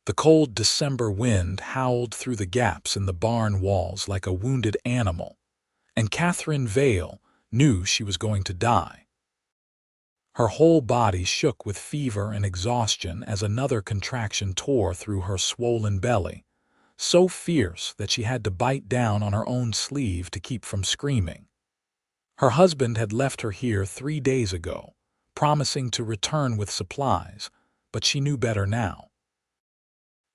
The cold December wind howled through the gaps in the barn walls like a wounded animal, and Katherine Vale knew she was going to die. Her whole body shook with fever and exhaustion as another contraction tore through her swollen belly, so fierce that she had to bite down on her own sleeve to keep from screaming. Her husband had left her here 3 days ago, promising to return with supplies, but she knew better now.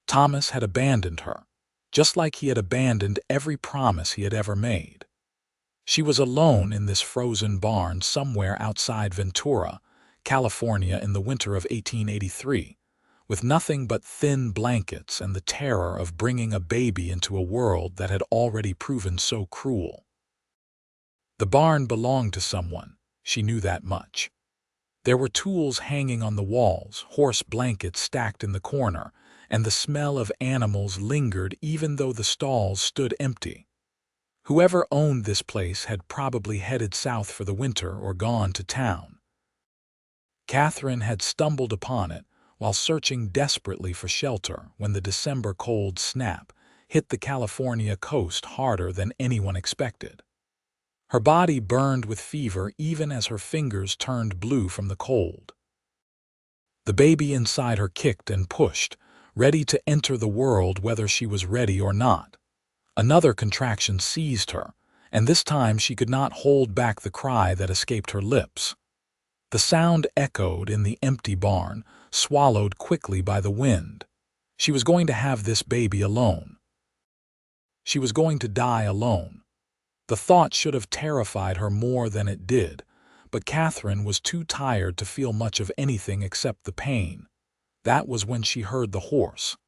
Thomas had abandoned her, just like he had abandoned every promise he had ever made. She was alone in this frozen barn somewhere outside Ventura, California in the winter of 1883, with nothing but thin blankets and the terror of bringing a baby into a world that had already proven so cruel. The barn belonged to someone, she knew that much. There were tools hanging on the walls, horse blankets stacked in the corner, and the smell of animals lingered even though the stalls stood empty. Whoever owned this place had probably headed south for the winter or gone to town. Katherine had stumbled upon it while searching desperately for shelter when the December cold snap hit the California coast harder than anyone expected. Her body burned with fever even as her fingers turned blue from the cold. The baby inside her kicked and pushed, ready to enter the world whether she was ready or not. Another contraction seized her, and this time she could not hold back the cry that escaped her lips. The sound echoed in the empty barn, swallowed quickly by the wind. She was going to have this baby alone. She was going to die alone. The thought should have terrified her more than it did, but Katherine was too tired to feel much of anything except the pain. That was when she heard the horse.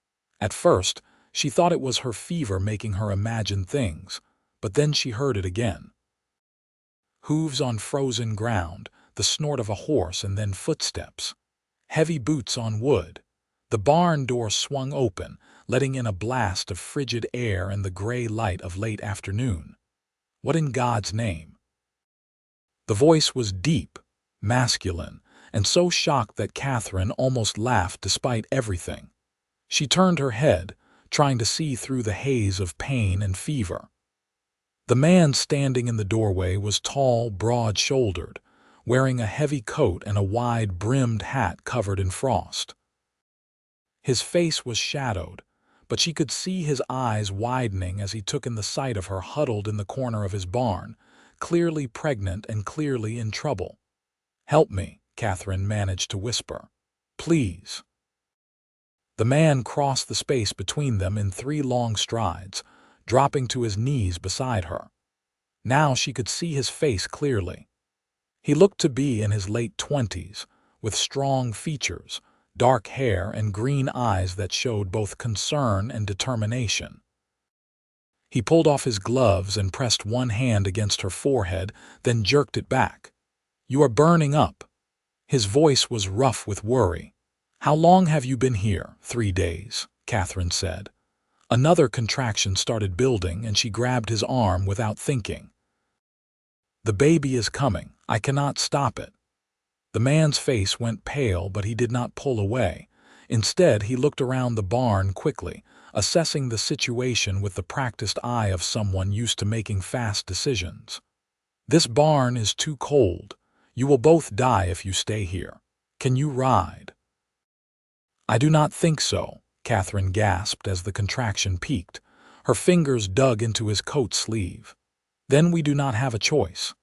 At first, she thought it was her fever making her imagine things, but then she heard it again. Hooves on frozen ground, the snort of a horse, and then footsteps. Heavy boots on wood. The barn door swung open, letting in a blast of frigid air and the gray light of late afternoon. What in God's name? The voice was deep, masculine, and so shocked that Katherine almost laughed despite everything. She turned her head, trying to see through the haze of pain and fever. The man standing in the doorway was tall, broad-shouldered, wearing a heavy coat and a wide-brimmed hat covered in frost. His face was shadowed, but she could see his eyes widening as he took in the sight of her huddled in the corner of his barn, clearly pregnant and clearly in trouble. "Help me," Katherine managed to whisper. "Please." The man crossed the space between them in 3 long strides, dropping to his knees beside her. Now she could see his face clearly. He looked to be in his late 20s, with strong features, dark hair, and green eyes that showed both concern and determination. He pulled off his gloves and pressed one hand against her forehead, then jerked it back. "You are burning up." His voice was rough with worry. "How long have you been here?" 3 days, Katherine said. Another contraction started building, and she grabbed his arm without thinking. "The baby is coming. I cannot stop it." The man's face went pale, but he did not pull away. Instead, he looked around the barn quickly, assessing the situation with the practiced eye of someone used to making fast decisions. "This barn is too cold. You will both die if you stay here. Can you ride?" "I do not think so," Katherine gasped as the contraction peaked. Her fingers dug into his coat sleeve. "Then we do not have a choice."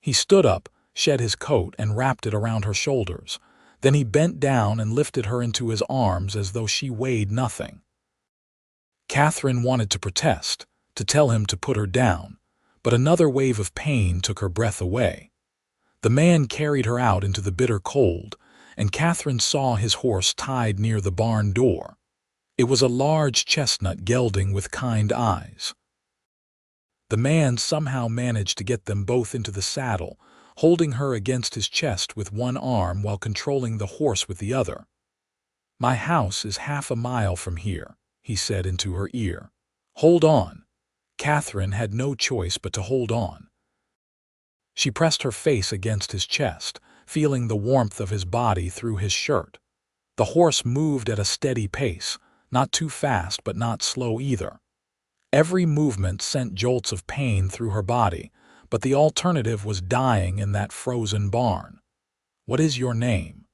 He stood up, shed his coat, and wrapped it around her shoulders. Then he bent down and lifted her into his arms as though she weighed nothing. Katherine wanted to protest, to tell him to put her down, but another wave of pain took her breath away. The man carried her out into the bitter cold, and Katherine saw his horse tied near the barn door. It was a large chestnut gelding with kind eyes. The man somehow managed to get them both into the saddle, holding her against his chest with one arm while controlling the horse with the other. "My house is half a mile from here," he said into her ear. "Hold on." Katherine had no choice but to hold on. She pressed her face against his chest, feeling the warmth of his body through his shirt. The horse moved at a steady pace, not too fast but not slow either. Every movement sent jolts of pain through her body, but the alternative was dying in that frozen barn. "What is your name?"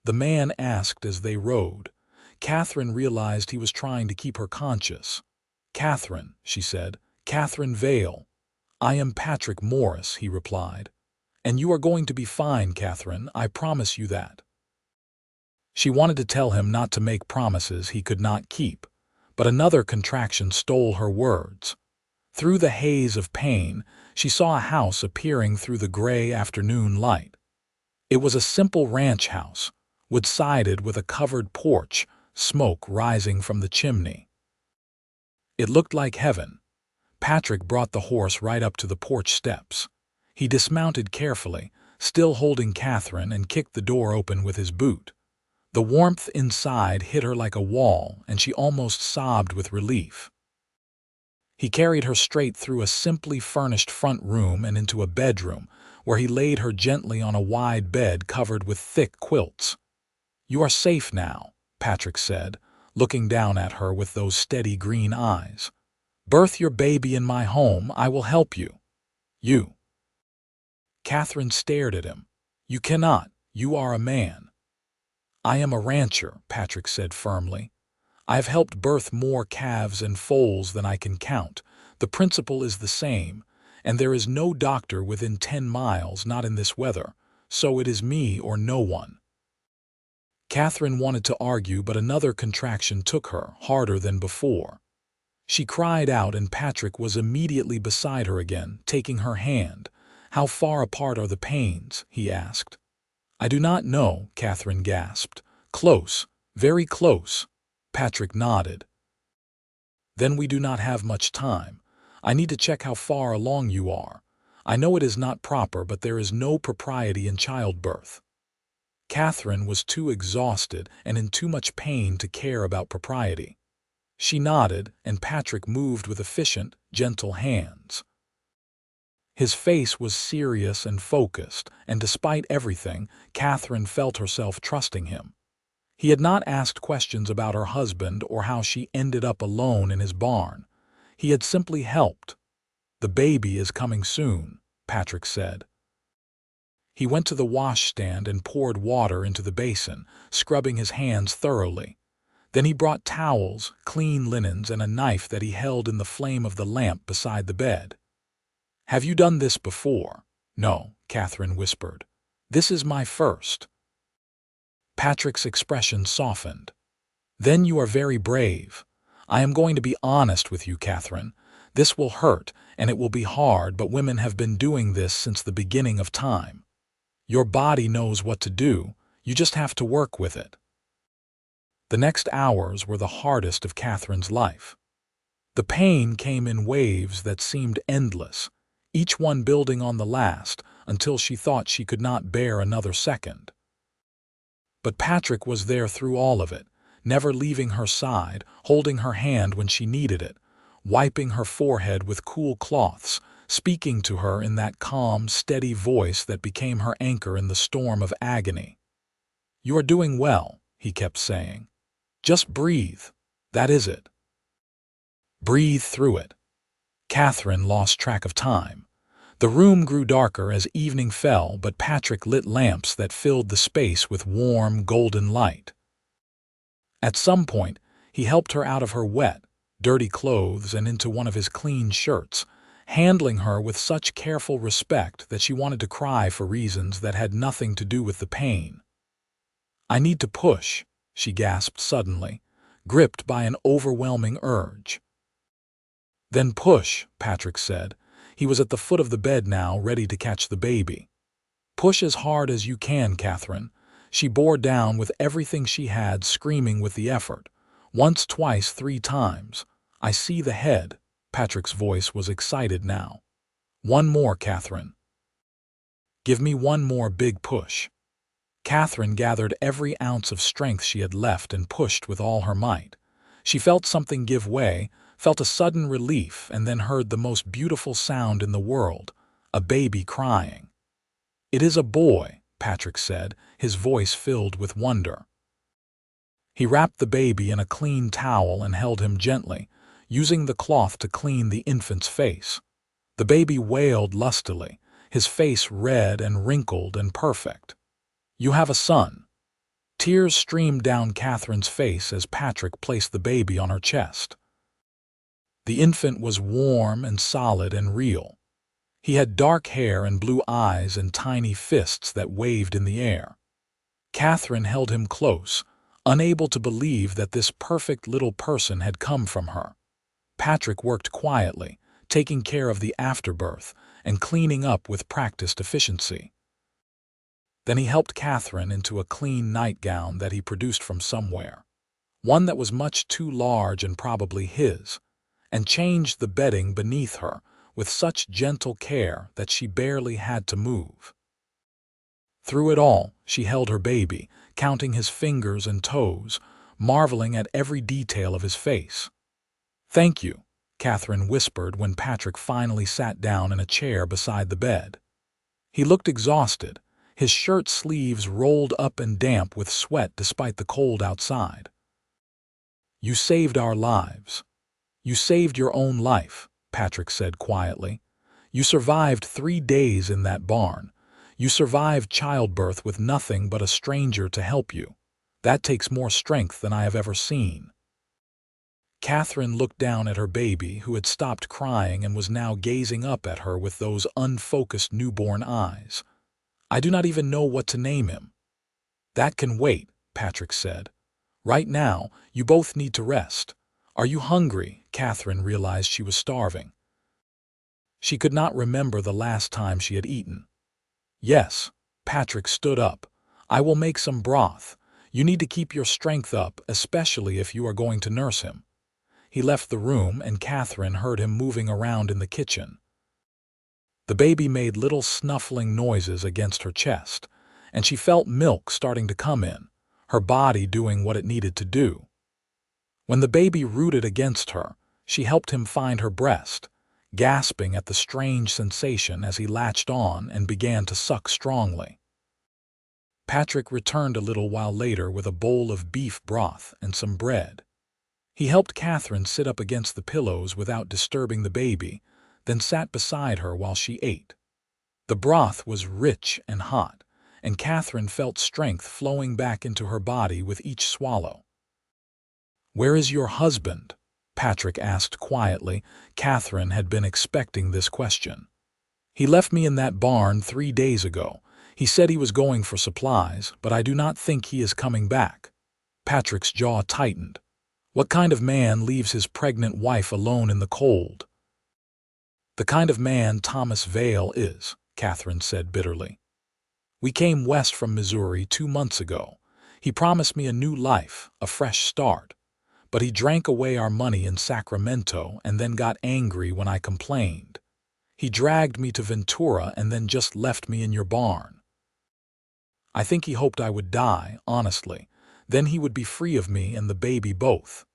the man asked as they rode. Katherine realized he was trying to keep her conscious. "Katherine," she said. "Katherine Vale." "I am Patrick Morris," he replied. "And you are going to be fine, Katherine, I promise you that." She wanted to tell him not to make promises he could not keep, but another contraction stole her words. Through the haze of pain, she saw a house appearing through the gray afternoon light. It was a simple ranch house, wood-sided with a covered porch, smoke rising from the chimney. It looked like heaven. Patrick brought the horse right up to the porch steps. He dismounted carefully, still holding Katherine, and kicked the door open with his boot. The warmth inside hit her like a wall, and she almost sobbed with relief. He carried her straight through a simply furnished front room and into a bedroom, where he laid her gently on a wide bed covered with thick quilts. "You are safe now," Patrick said, looking down at her with those steady green eyes. "Birth your baby in my home, I will help you." "You?" Katherine stared at him. "You cannot. You are a man." "I am a rancher," Patrick said firmly. "I have helped birth more calves and foals than I can count. The principle is the same, and there is no doctor within 10 miles, not in this weather, so it is me or no one." Katherine wanted to argue, but another contraction took her, harder than before. She cried out, and Patrick was immediately beside her again, taking her hand. "How far apart are the pains?" he asked. "I do not know," Katherine gasped. "Close, very close." Patrick nodded. "Then we do not have much time. I need to check how far along you are. I know it is not proper, but there is no propriety in childbirth." Katherine was too exhausted and in too much pain to care about propriety. She nodded, and Patrick moved with efficient, gentle hands. His face was serious and focused, and despite everything, Katherine felt herself trusting him. He had not asked questions about her husband or how she ended up alone in his barn. He had simply helped. "The baby is coming soon," Patrick said. He went to the washstand and poured water into the basin, scrubbing his hands thoroughly. Then he brought towels, clean linens, and a knife that he held in the flame of the lamp beside the bed. "Have you done this before?" "No," Katherine whispered. "This is my first." Patrick's expression softened. "Then you are very brave. I am going to be honest with you, Katherine. This will hurt, and it will be hard, but women have been doing this since the beginning of time. Your body knows what to do, you just have to work with it." The next hours were the hardest of Katherine's life. The pain came in waves that seemed endless, each one building on the last until she thought she could not bear another second. But Patrick was there through all of it, never leaving her side, holding her hand when she needed it, wiping her forehead with cool cloths, speaking to her in that calm, steady voice that became her anchor in the storm of agony. "You are doing well," he kept saying. "Just breathe. That is it. Breathe through it." Katherine lost track of time. The room grew darker as evening fell, but Patrick lit lamps that filled the space with warm, golden light. At some point, he helped her out of her wet, dirty clothes and into one of his clean shirts, handling her with such careful respect that she wanted to cry for reasons that had nothing to do with the pain. "I need to push," she gasped suddenly, gripped by an overwhelming urge. "Then push," Patrick said. He was at the foot of the bed now, ready to catch the baby. "Push as hard as you can, Katherine." She bore down with everything she had, screaming with the effort. Once, twice, 3 times. "I see the head." Patrick's voice was excited now. "One more, Katherine. Give me one more big push." Katherine gathered every ounce of strength she had left and pushed with all her might. She felt something give way, felt a sudden relief, and then heard the most beautiful sound in the world, a baby crying. "It is a boy," Patrick said, his voice filled with wonder. He wrapped the baby in a clean towel and held him gently, using the cloth to clean the infant's face. The baby wailed lustily, his face red and wrinkled and perfect. "You have a son." Tears streamed down Catherine's face as Patrick placed the baby on her chest. The infant was warm and solid and real. He had dark hair and blue eyes and tiny fists that waved in the air. Catherine held him close, unable to believe that this perfect little person had come from her. Patrick worked quietly, taking care of the afterbirth and cleaning up with practiced efficiency. Then he helped Catherine into a clean nightgown that he produced from somewhere, one that was much too large and probably his, and changed the bedding beneath her with such gentle care that she barely had to move. Through it all, she held her baby, counting his fingers and toes, marveling at every detail of his face. "Thank you," Catherine whispered when Patrick finally sat down in a chair beside the bed. He looked exhausted, his shirt sleeves rolled up and damp with sweat despite the cold outside. "You saved our lives. You saved your own life," Patrick said quietly. "You survived 3 days in that barn. You survived childbirth with nothing but a stranger to help you. That takes more strength than I have ever seen." Catherine looked down at her baby, who had stopped crying and was now gazing up at her with those unfocused newborn eyes. "I do not even know what to name him." "That can wait," Patrick said. "Right now, you both need to rest. Are you hungry?" Catherine realized she was starving. She could not remember the last time she had eaten. "Yes." Patrick stood up. "I will make some broth. You need to keep your strength up, especially if you are going to nurse him." He left the room, and Catherine heard him moving around in the kitchen. The baby made little snuffling noises against her chest, and she felt milk starting to come in, her body doing what it needed to do. When the baby rooted against her, she helped him find her breast, gasping at the strange sensation as he latched on and began to suck strongly. Patrick returned a little while later with a bowl of beef broth and some bread. He helped Catherine sit up against the pillows without disturbing the baby, then sat beside her while she ate. The broth was rich and hot, and Catherine felt strength flowing back into her body with each swallow. "Where is your husband?" Patrick asked quietly. Catherine had been expecting this question. "He left me in that barn 3 days ago. He said he was going for supplies, but I do not think he is coming back." Patrick's jaw tightened. What kind of man leaves his pregnant wife alone in the cold? "The kind of man Thomas Vale is," Catherine said bitterly. "We came west from Missouri 2 months ago. He promised me a new life, a fresh start. But he drank away our money in Sacramento and then got angry when I complained. He dragged me to Ventura and then just left me in your barn. I think he hoped I would die, honestly. Then he would be free of me and the baby both."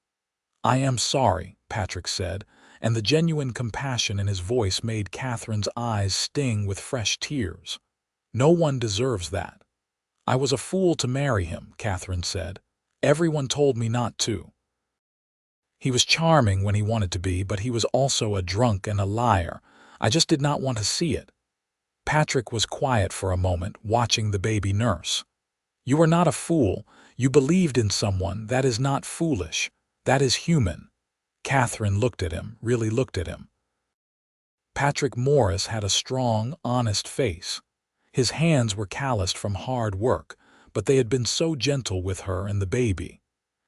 "I am sorry," Patrick said, and the genuine compassion in his voice made Catherine's eyes sting with fresh tears. "No one deserves that." "I was a fool to marry him," Catherine said. "Everyone told me not to. He was charming when he wanted to be, but he was also a drunk and a liar. I just did not want to see it." Patrick was quiet for a moment, watching the baby nurse. "You are not a fool. You believed in someone. That is not foolish. That is human." Catherine looked at him, really looked at him. Patrick Morris had a strong, honest face. His hands were calloused from hard work, but they had been so gentle with her and the baby.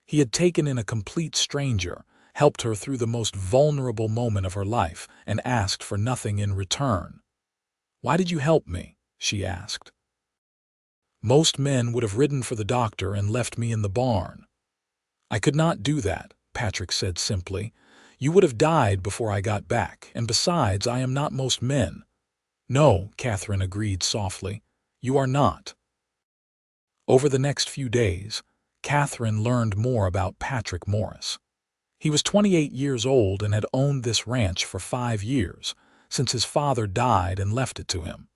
He had taken in a complete stranger, helped her through the most vulnerable moment of her life, and asked for nothing in return. "Why did you help me?" she asked. "Most men would have ridden for the doctor and left me in the barn." "I could not do that," Patrick said simply. "You would have died before I got back, and besides, I am not most men." "No," Catherine agreed softly. "You are not." Over the next few days, Catherine learned more about Patrick Morris. He was 28 years old and had owned this ranch for 5 years, since his father died and left it to him.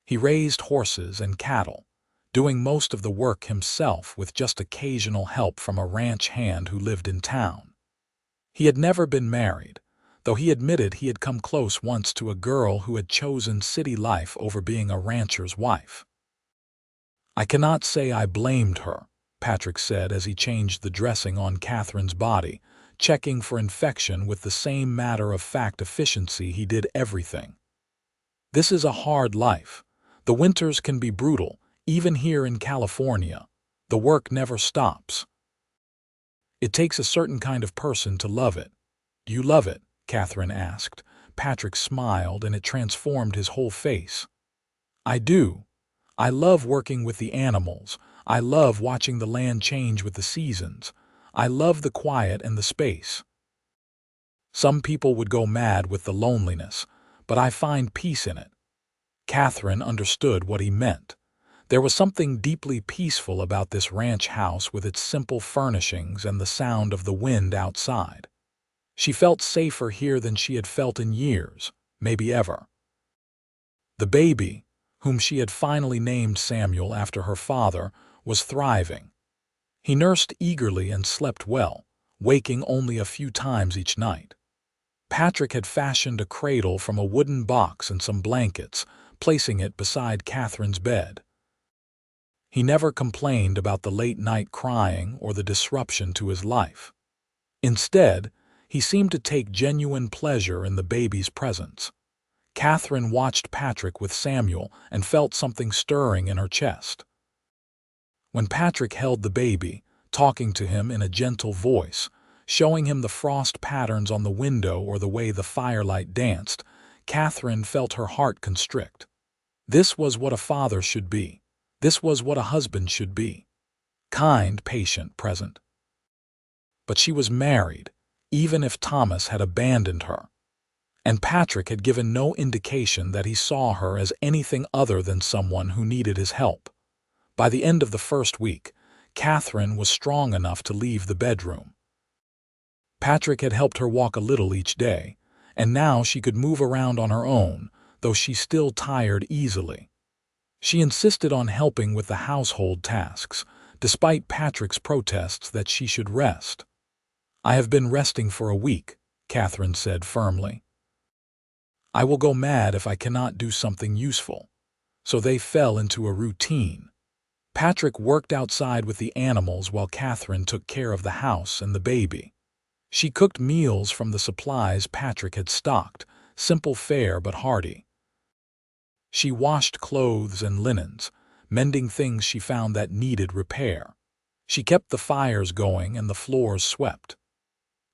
He raised horses and cattle, doing most of the work himself with just occasional help from a ranch hand who lived in town. He had never been married, though he admitted he had come close once to a girl who had chosen city life over being a rancher's wife. "I cannot say I blamed her," Patrick said as he changed the dressing on Catherine's body, checking for infection with the same matter-of-fact efficiency he did everything. "This is a hard life. The winters can be brutal, even here in California. The work never stops. It takes a certain kind of person to love it." "Do you love it?" Katherine asked. Patrick smiled, and it transformed his whole face. "I do. I love working with the animals. I love watching the land change with the seasons. I love the quiet and the space. Some people would go mad with the loneliness, but I find peace in it." Katherine understood what he meant. There was something deeply peaceful about this ranch house with its simple furnishings and the sound of the wind outside. She felt safer here than she had felt in years, maybe ever. The baby, whom she had finally named Samuel after her father, was thriving. He nursed eagerly and slept well, waking only a few times each night. Patrick had fashioned a cradle from a wooden box and some blankets, placing it beside Catherine's bed. He never complained about the late-night crying or the disruption to his life. Instead, he seemed to take genuine pleasure in the baby's presence. Katherine watched Patrick with Samuel and felt something stirring in her chest. When Patrick held the baby, talking to him in a gentle voice, showing him the frost patterns on the window or the way the firelight danced, Katherine felt her heart constrict. This was what a father should be. This was what a husband should be. Kind, patient, present. But she was married, even if Thomas had abandoned her. And Patrick had given no indication that he saw her as anything other than someone who needed his help. By the end of the first week, Katherine was strong enough to leave the bedroom. Patrick had helped her walk a little each day, and now she could move around on her own, though she still tired easily. She insisted on helping with the household tasks, despite Patrick's protests that she should rest. "I have been resting for a week," Katherine said firmly. "I will go mad if I cannot do something useful." So they fell into a routine. Patrick worked outside with the animals while Katherine took care of the house and the baby. She cooked meals from the supplies Patrick had stocked, simple fare but hearty. She washed clothes and linens, mending things she found that needed repair. She kept the fires going and the floors swept.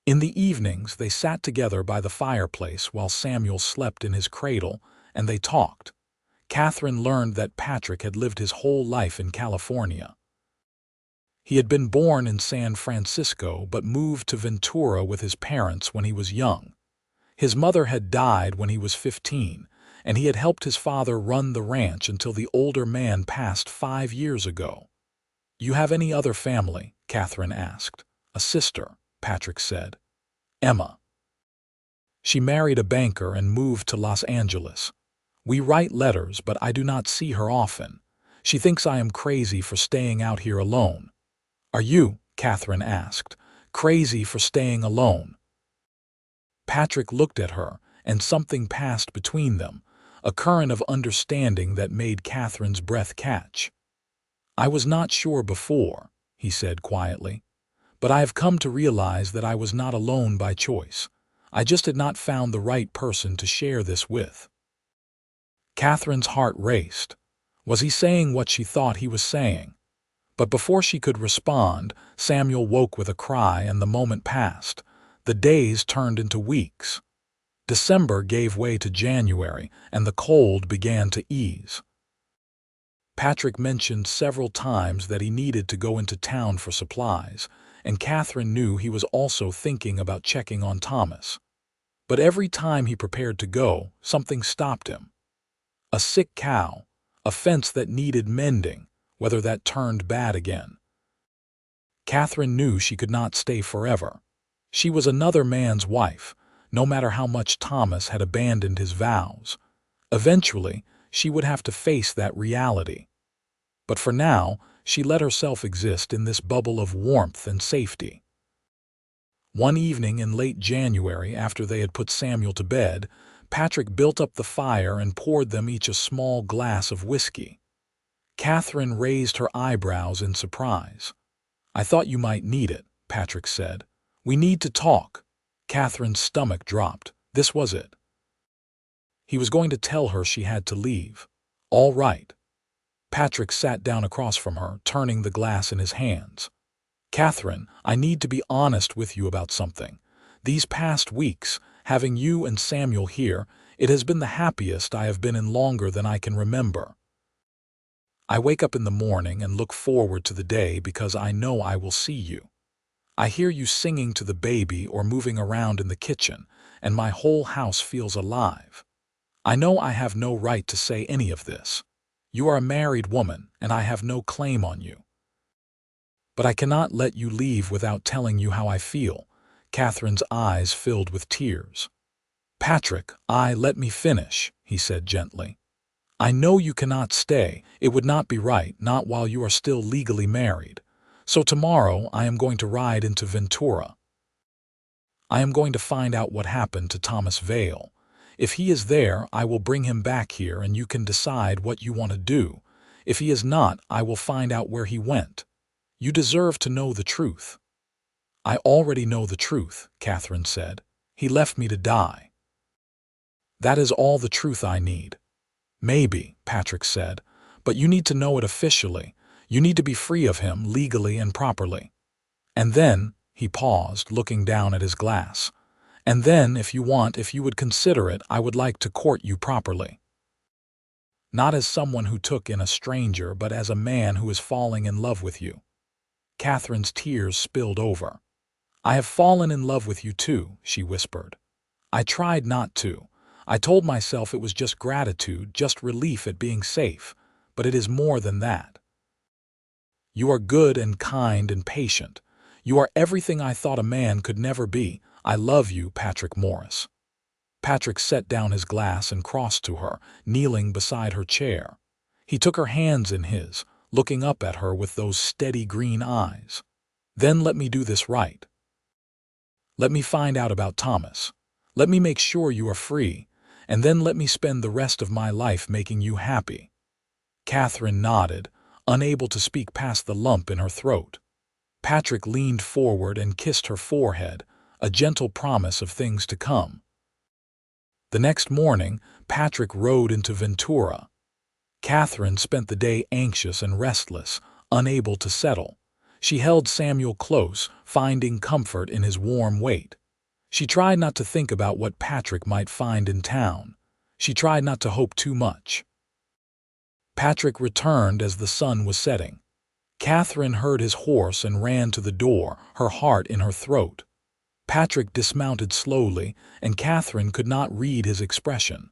In the evenings, they sat together by the fireplace while Samuel slept in his cradle, and they talked. Katherine learned that Patrick had lived his whole life in California. He had been born in San Francisco but moved to Ventura with his parents when he was young. His mother had died when he was 15, and he had helped his father run the ranch until the older man passed 5 years ago. "You have any other family?" Katherine asked. "A sister," Patrick said. "Emma. She married a banker and moved to Los Angeles. We write letters, but I do not see her often. She thinks I am crazy for staying out here alone." "Are you," Katherine asked, "crazy for staying alone?" Patrick looked at her, and something passed between them, a current of understanding that made Catherine's breath catch. "I was not sure before," he said quietly, "but I have come to realize that I was not alone by choice. I just had not found the right person to share this with." Catherine's heart raced. Was he saying what she thought he was saying? But before she could respond, Samuel woke with a cry and the moment passed. The days turned into weeks. December gave way to January, and the cold began to ease. Patrick mentioned several times that he needed to go into town for supplies, and Katherine knew he was also thinking about checking on Thomas. But every time he prepared to go, something stopped him. A sick cow, a fence that needed mending, whether that turned bad again. Katherine knew she could not stay forever. She was another man's wife, no matter how much Thomas had abandoned his vows. Eventually, she would have to face that reality. but for now, she let herself exist in this bubble of warmth and safety. One evening in late January, after they had put Samuel to bed, Patrick built up the fire and poured them each a small glass of whiskey. Katherine raised her eyebrows in surprise. "I thought you might need it," Patrick said. "We need to talk." Katherine's stomach dropped. This was it. He was going to tell her she had to leave. "All right." Patrick sat down across from her, turning the glass in his hands. "Katherine, I need to be honest with you about something. These past weeks, having you and Samuel here, it has been the happiest I have been in longer than I can remember. I wake up in the morning and look forward to the day because I know I will see you. I hear you singing to the baby or moving around in the kitchen, and my whole house feels alive. I know I have no right to say any of this. You are a married woman, and I have no claim on you. But I cannot let you leave without telling you how I feel." Katherine's eyes filled with tears. "Patrick, let me finish," he said gently. "I know you cannot stay. It would not be right, not while you are still legally married. So tomorrow I am going to ride into Ventura. I am going to find out what happened to Thomas Vale. If he is there, I will bring him back here and you can decide what you want to do. If he is not, I will find out where he went. You deserve to know the truth." "I already know the truth," Katherine said. "He left me to die. That is all the truth I need." "Maybe," Patrick said, "but you need to know it officially. You need to be free of him legally and properly. And then," he paused, looking down at his glass, "and then, if you would consider it, I would like to court you properly. Not as someone who took in a stranger, but as a man who is falling in love with you." Katherine's tears spilled over. "I have fallen in love with you too," she whispered. "I tried not to. I told myself it was just gratitude, just relief at being safe, but it is more than that. You are good and kind and patient. You are everything I thought a man could never be. I love you, Patrick Morris." Patrick set down his glass and crossed to her, kneeling beside her chair. He took her hands in his, looking up at her with those steady green eyes. "Then let me do this right. Let me find out about Thomas. Let me make sure you are free, and then let me spend the rest of my life making you happy." Katherine nodded, unable to speak past the lump in her throat. Patrick leaned forward and kissed her forehead, a gentle promise of things to come. The next morning, Patrick rode into Ventura. Katherine spent the day anxious and restless, unable to settle. She held Samuel close, finding comfort in his warm weight. She tried not to think about what Patrick might find in town. She tried not to hope too much. Patrick returned as the sun was setting. Katherine heard his horse and ran to the door, her heart in her throat. Patrick dismounted slowly, and Katherine could not read his expression.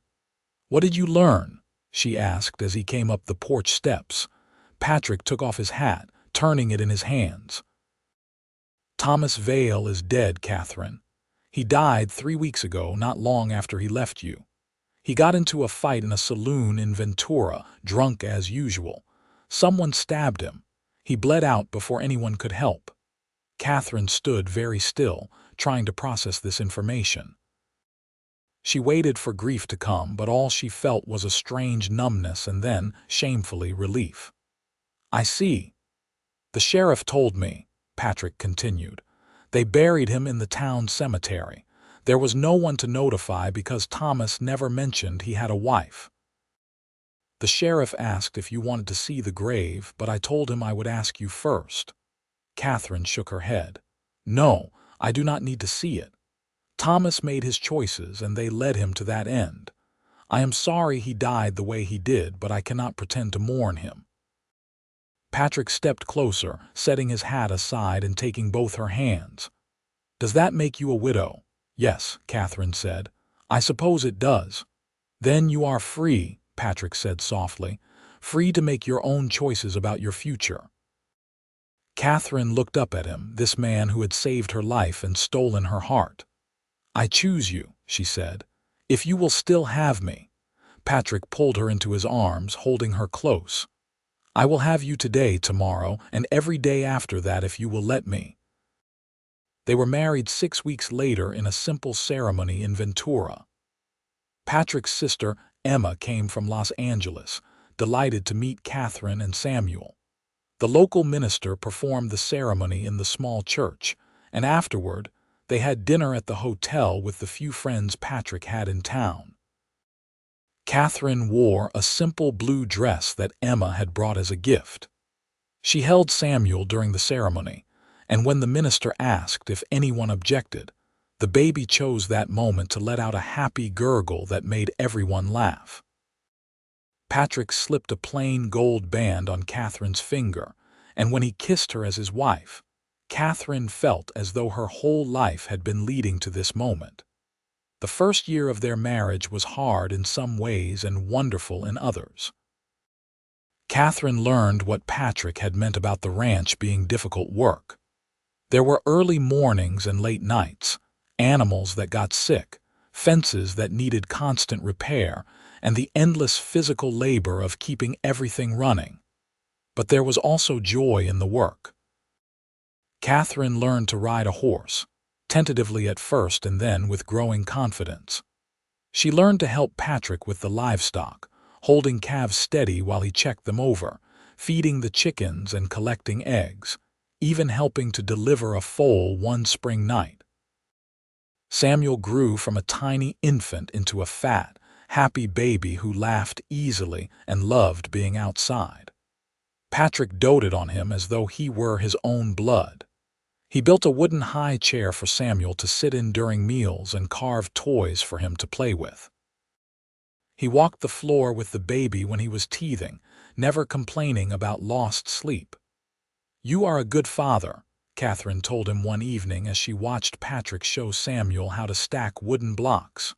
"What did you learn?" she asked as he came up the porch steps. Patrick took off his hat, turning it in his hands. "Thomas Vale is dead, Katherine. He died 3 weeks ago, not long after he left you. He got into a fight in a saloon in Ventura, drunk as usual. Someone stabbed him. He bled out before anyone could help." Katherine stood very still, trying to process this information. She waited for grief to come, but all she felt was a strange numbness and then, shamefully, relief. "I see. The sheriff told me," Patrick continued. "They buried him in the town cemetery. There was no one to notify because Thomas never mentioned he had a wife. The sheriff asked if you wanted to see the grave, but I told him I would ask you first." Katherine shook her head. "No, I do not need to see it. Thomas made his choices, and they led him to that end. I am sorry he died the way he did, but I cannot pretend to mourn him." Patrick stepped closer, setting his hat aside and taking both her hands. "Does that make you a widow?" "Yes," Katherine said. "I suppose it does." "Then you are free," Patrick said softly, "free to make your own choices about your future." Katherine looked up at him, this man who had saved her life and stolen her heart. "I choose you," she said. "If you will still have me." Patrick pulled her into his arms, holding her close. I will have you today, tomorrow, and every day after that if you will let me." They were married 6 weeks later in a simple ceremony in Ventura. Patrick's sister, Emma, came from Los Angeles, delighted to meet Katherine and Samuel. The local minister performed the ceremony in the small church, and afterward, they had dinner at the hotel with the few friends Patrick had in town. Katherine wore a simple blue dress that Emma had brought as a gift. She held Samuel during the ceremony, and when the minister asked if anyone objected, the baby chose that moment to let out a happy gurgle that made everyone laugh. Patrick slipped a plain gold band on Katherine's finger, and when he kissed her as his wife, Katherine felt as though her whole life had been leading to this moment. The first year of their marriage was hard in some ways and wonderful in others. Katherine learned what Patrick had meant about the ranch being difficult work. There were early mornings and late nights, animals that got sick, fences that needed constant repair, and the endless physical labor of keeping everything running. But there was also joy in the work. Katherine learned to ride a horse, tentatively at first and then with growing confidence. She learned to help Patrick with the livestock, holding calves steady while he checked them over, feeding the chickens and collecting eggs, even helping to deliver a foal one spring night. Samuel grew from a tiny infant into a fat, happy baby who laughed easily and loved being outside. Patrick doted on him as though he were his own blood. He built a wooden high chair for Samuel to sit in during meals and carved toys for him to play with. He walked the floor with the baby when he was teething, never complaining about lost sleep. "You are a good father," Katherine told him one evening as she watched Patrick show Samuel how to stack wooden blocks.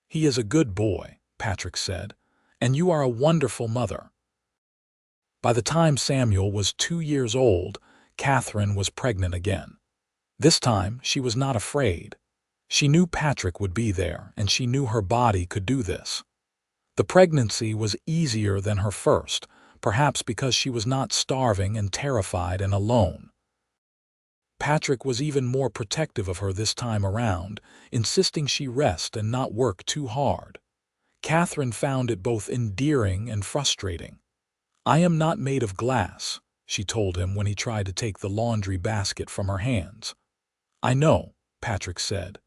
"He is a good boy," Patrick said, "and you are a wonderful mother." By the time Samuel was 2 years old, Katherine was pregnant again. This time, she was not afraid. She knew Patrick would be there, and she knew her body could do this. The pregnancy was easier than her first, perhaps because she was not starving and terrified and alone. Patrick was even more protective of her this time around, insisting she rest and not work too hard. Katherine found it both endearing and frustrating. "I am not made of glass," she told him when he tried to take the laundry basket from her hands. "I know," Patrick said.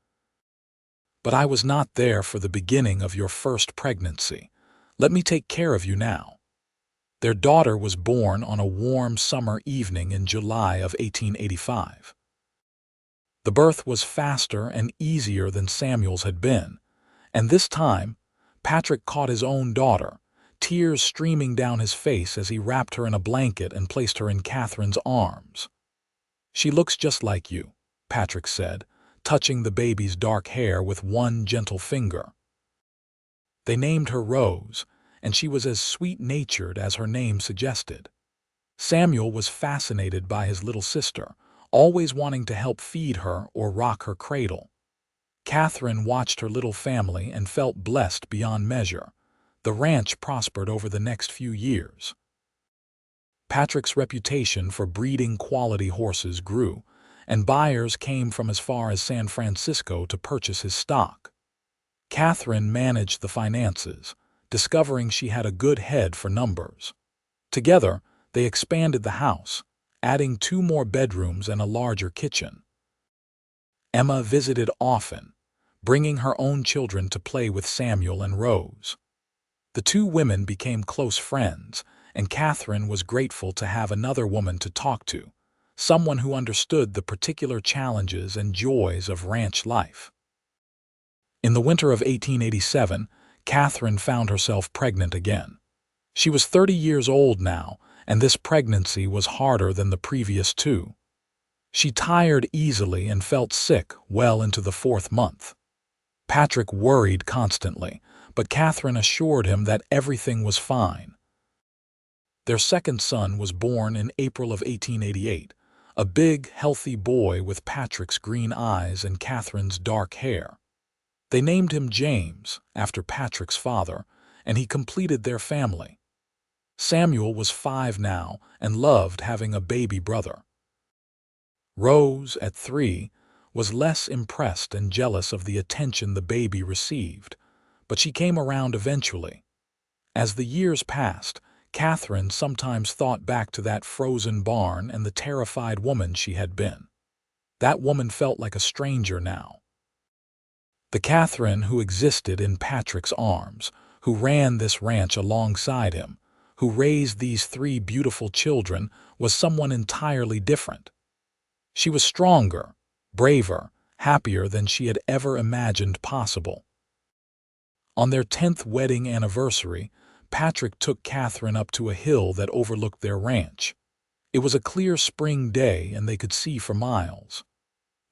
"But I was not there for the beginning of your first pregnancy. Let me take care of you now." Their daughter was born on a warm summer evening in July of 1885. The birth was faster and easier than Samuel's had been, and this time, Patrick caught his own daughter, tears streaming down his face as he wrapped her in a blanket and placed her in Katherine's arms. "She looks just like you," Patrick said, touching the baby's dark hair with one gentle finger. They named her Rose, and she was as sweet-natured as her name suggested. Samuel was fascinated by his little sister, always wanting to help feed her or rock her cradle. Katherine watched her little family and felt blessed beyond measure. The ranch prospered over the next few years. Patrick's reputation for breeding quality horses grew, and buyers came from as far as San Francisco to purchase his stock. Katherine managed the finances, discovering she had a good head for numbers. Together, they expanded the house, adding 2 more bedrooms and a larger kitchen. Emma visited often, bringing her own children to play with Samuel and Rose. The 2 women became close friends, and Katherine was grateful to have another woman to talk to, someone who understood the particular challenges and joys of ranch life. In the winter of 1887, Katherine found herself pregnant again. She was 30 years old now, and this pregnancy was harder than the previous 2. She tired easily and felt sick well into the 4th month. Patrick worried constantly, but Katherine assured him that everything was fine. Their second son was born in April of 1888, a big, healthy boy with Patrick's green eyes and Katherine's dark hair. They named him James, after Patrick's father, and he completed their family. Samuel was 5 now and loved having a baby brother. Rose, at 3, was less impressed and jealous of the attention the baby received, but she came around eventually. As the years passed, Katherine sometimes thought back to that frozen barn and the terrified woman she had been. That woman felt like a stranger now. The Katherine who existed in Patrick's arms, who ran this ranch alongside him, who raised these 3 beautiful children, was someone entirely different. She was stronger, braver, happier than she had ever imagined possible. On their 10th wedding anniversary, Patrick took Katherine up to a hill that overlooked their ranch. It was a clear spring day and they could see for miles.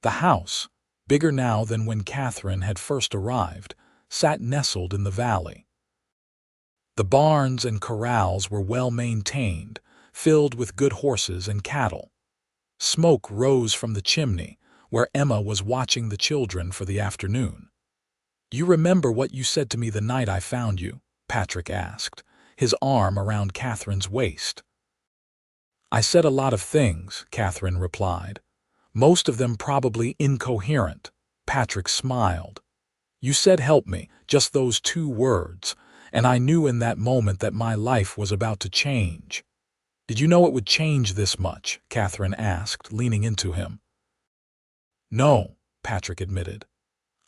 The house, bigger now than when Katherine had first arrived, sat nestled in the valley. The barns and corrals were well maintained, filled with good horses and cattle. Smoke rose from the chimney, where Emma was watching the children for the afternoon. "You remember what you said to me the night I found you?" Patrick asked, his arm around Katherine's waist. "I said a lot of things," Katherine replied. "Most of them probably incoherent." Patrick smiled. "You said help me, just those 2 words, and I knew in that moment that my life was about to change." "Did you know it would change this much?" Katherine asked, leaning into him. "No," Patrick admitted.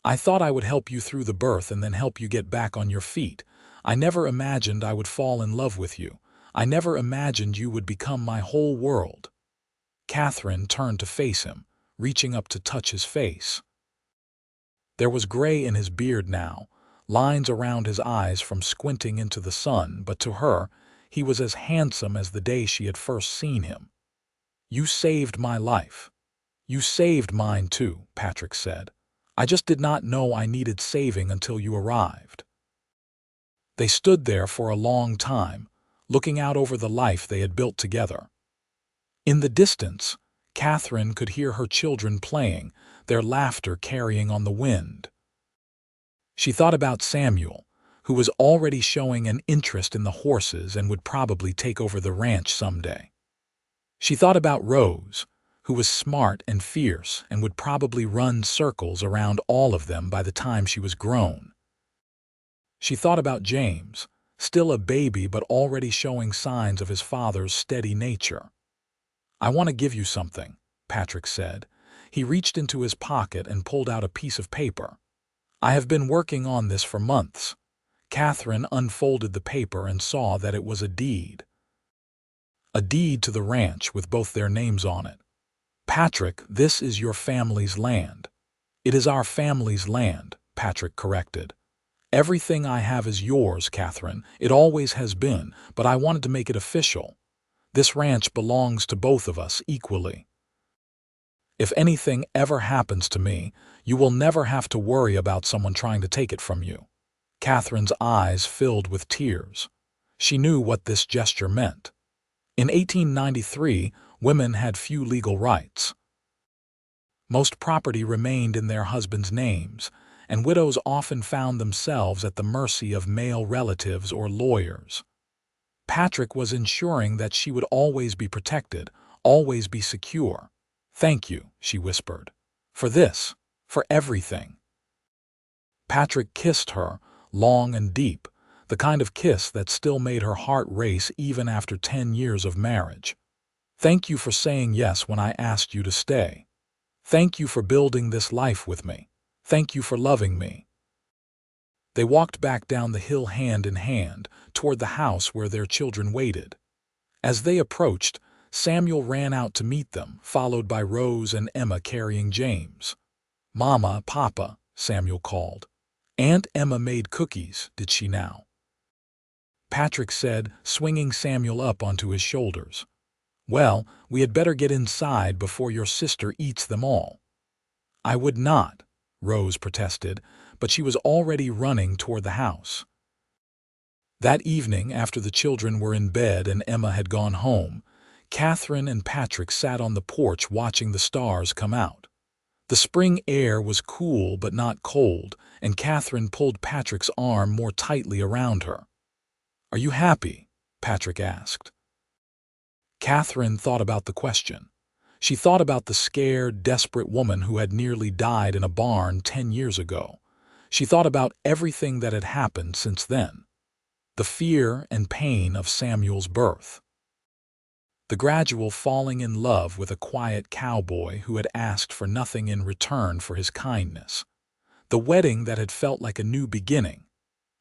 "I thought I would help you through the birth and then help you get back on your feet. I never imagined I would fall in love with you. I never imagined you would become my whole world." Katherine turned to face him, reaching up to touch his face. There was gray in his beard now, lines around his eyes from squinting into the sun, but to her, he was as handsome as the day she had first seen him. "You saved my life." "You saved mine too," Patrick said. "I just did not know I needed saving until you arrived." They stood there for a long time, looking out over the life they had built together. In the distance, Katherine could hear her children playing, their laughter carrying on the wind. She thought about Samuel, who was already showing an interest in the horses and would probably take over the ranch someday. She thought about Rose, who was smart and fierce and would probably run circles around all of them by the time she was grown. She thought about James, still a baby but already showing signs of his father's steady nature. "I want to give you something," Patrick said. He reached into his pocket and pulled out a piece of paper. "I have been working on this for months." Katherine unfolded the paper and saw that it was a deed. A deed to the ranch with both their names on it. "Patrick, this is your family's land." "It is our family's land," Patrick corrected. "Everything I have is yours, Katherine. It always has been, but I wanted to make it official. This ranch belongs to both of us equally. If anything ever happens to me, you will never have to worry about someone trying to take it from you." Katherine's eyes filled with tears. She knew what this gesture meant. In 1893, women had few legal rights. Most property remained in their husbands' names, and widows often found themselves at the mercy of male relatives or lawyers. Patrick was ensuring that she would always be protected, always be secure. "Thank you," she whispered. "For this, for everything." Patrick kissed her, long and deep, the kind of kiss that still made her heart race even after 10 years of marriage. "Thank you for saying yes when I asked you to stay. Thank you for building this life with me. Thank you for loving me." They walked back down the hill hand in hand, toward the house where their children waited. As they approached, Samuel ran out to meet them, followed by Rose and Emma carrying James. "Mama, Papa," Samuel called. "Aunt Emma made cookies, did she now?" Patrick said, swinging Samuel up onto his shoulders. "Well, we had better get inside before your sister eats them all." "I would not," Rose protested, but she was already running toward the house. That evening, after the children were in bed and Emma had gone home, Katherine and Patrick sat on the porch watching the stars come out. The spring air was cool but not cold, and Katherine pulled Patrick's arm more tightly around her. "Are you happy?" Patrick asked. Katherine thought about the question. She thought about the scared, desperate woman who had nearly died in a barn 10 years ago. She thought about everything that had happened since then. The fear and pain of Samuel's birth. The gradual falling in love with a quiet cowboy who had asked for nothing in return for his kindness. The wedding that had felt like a new beginning.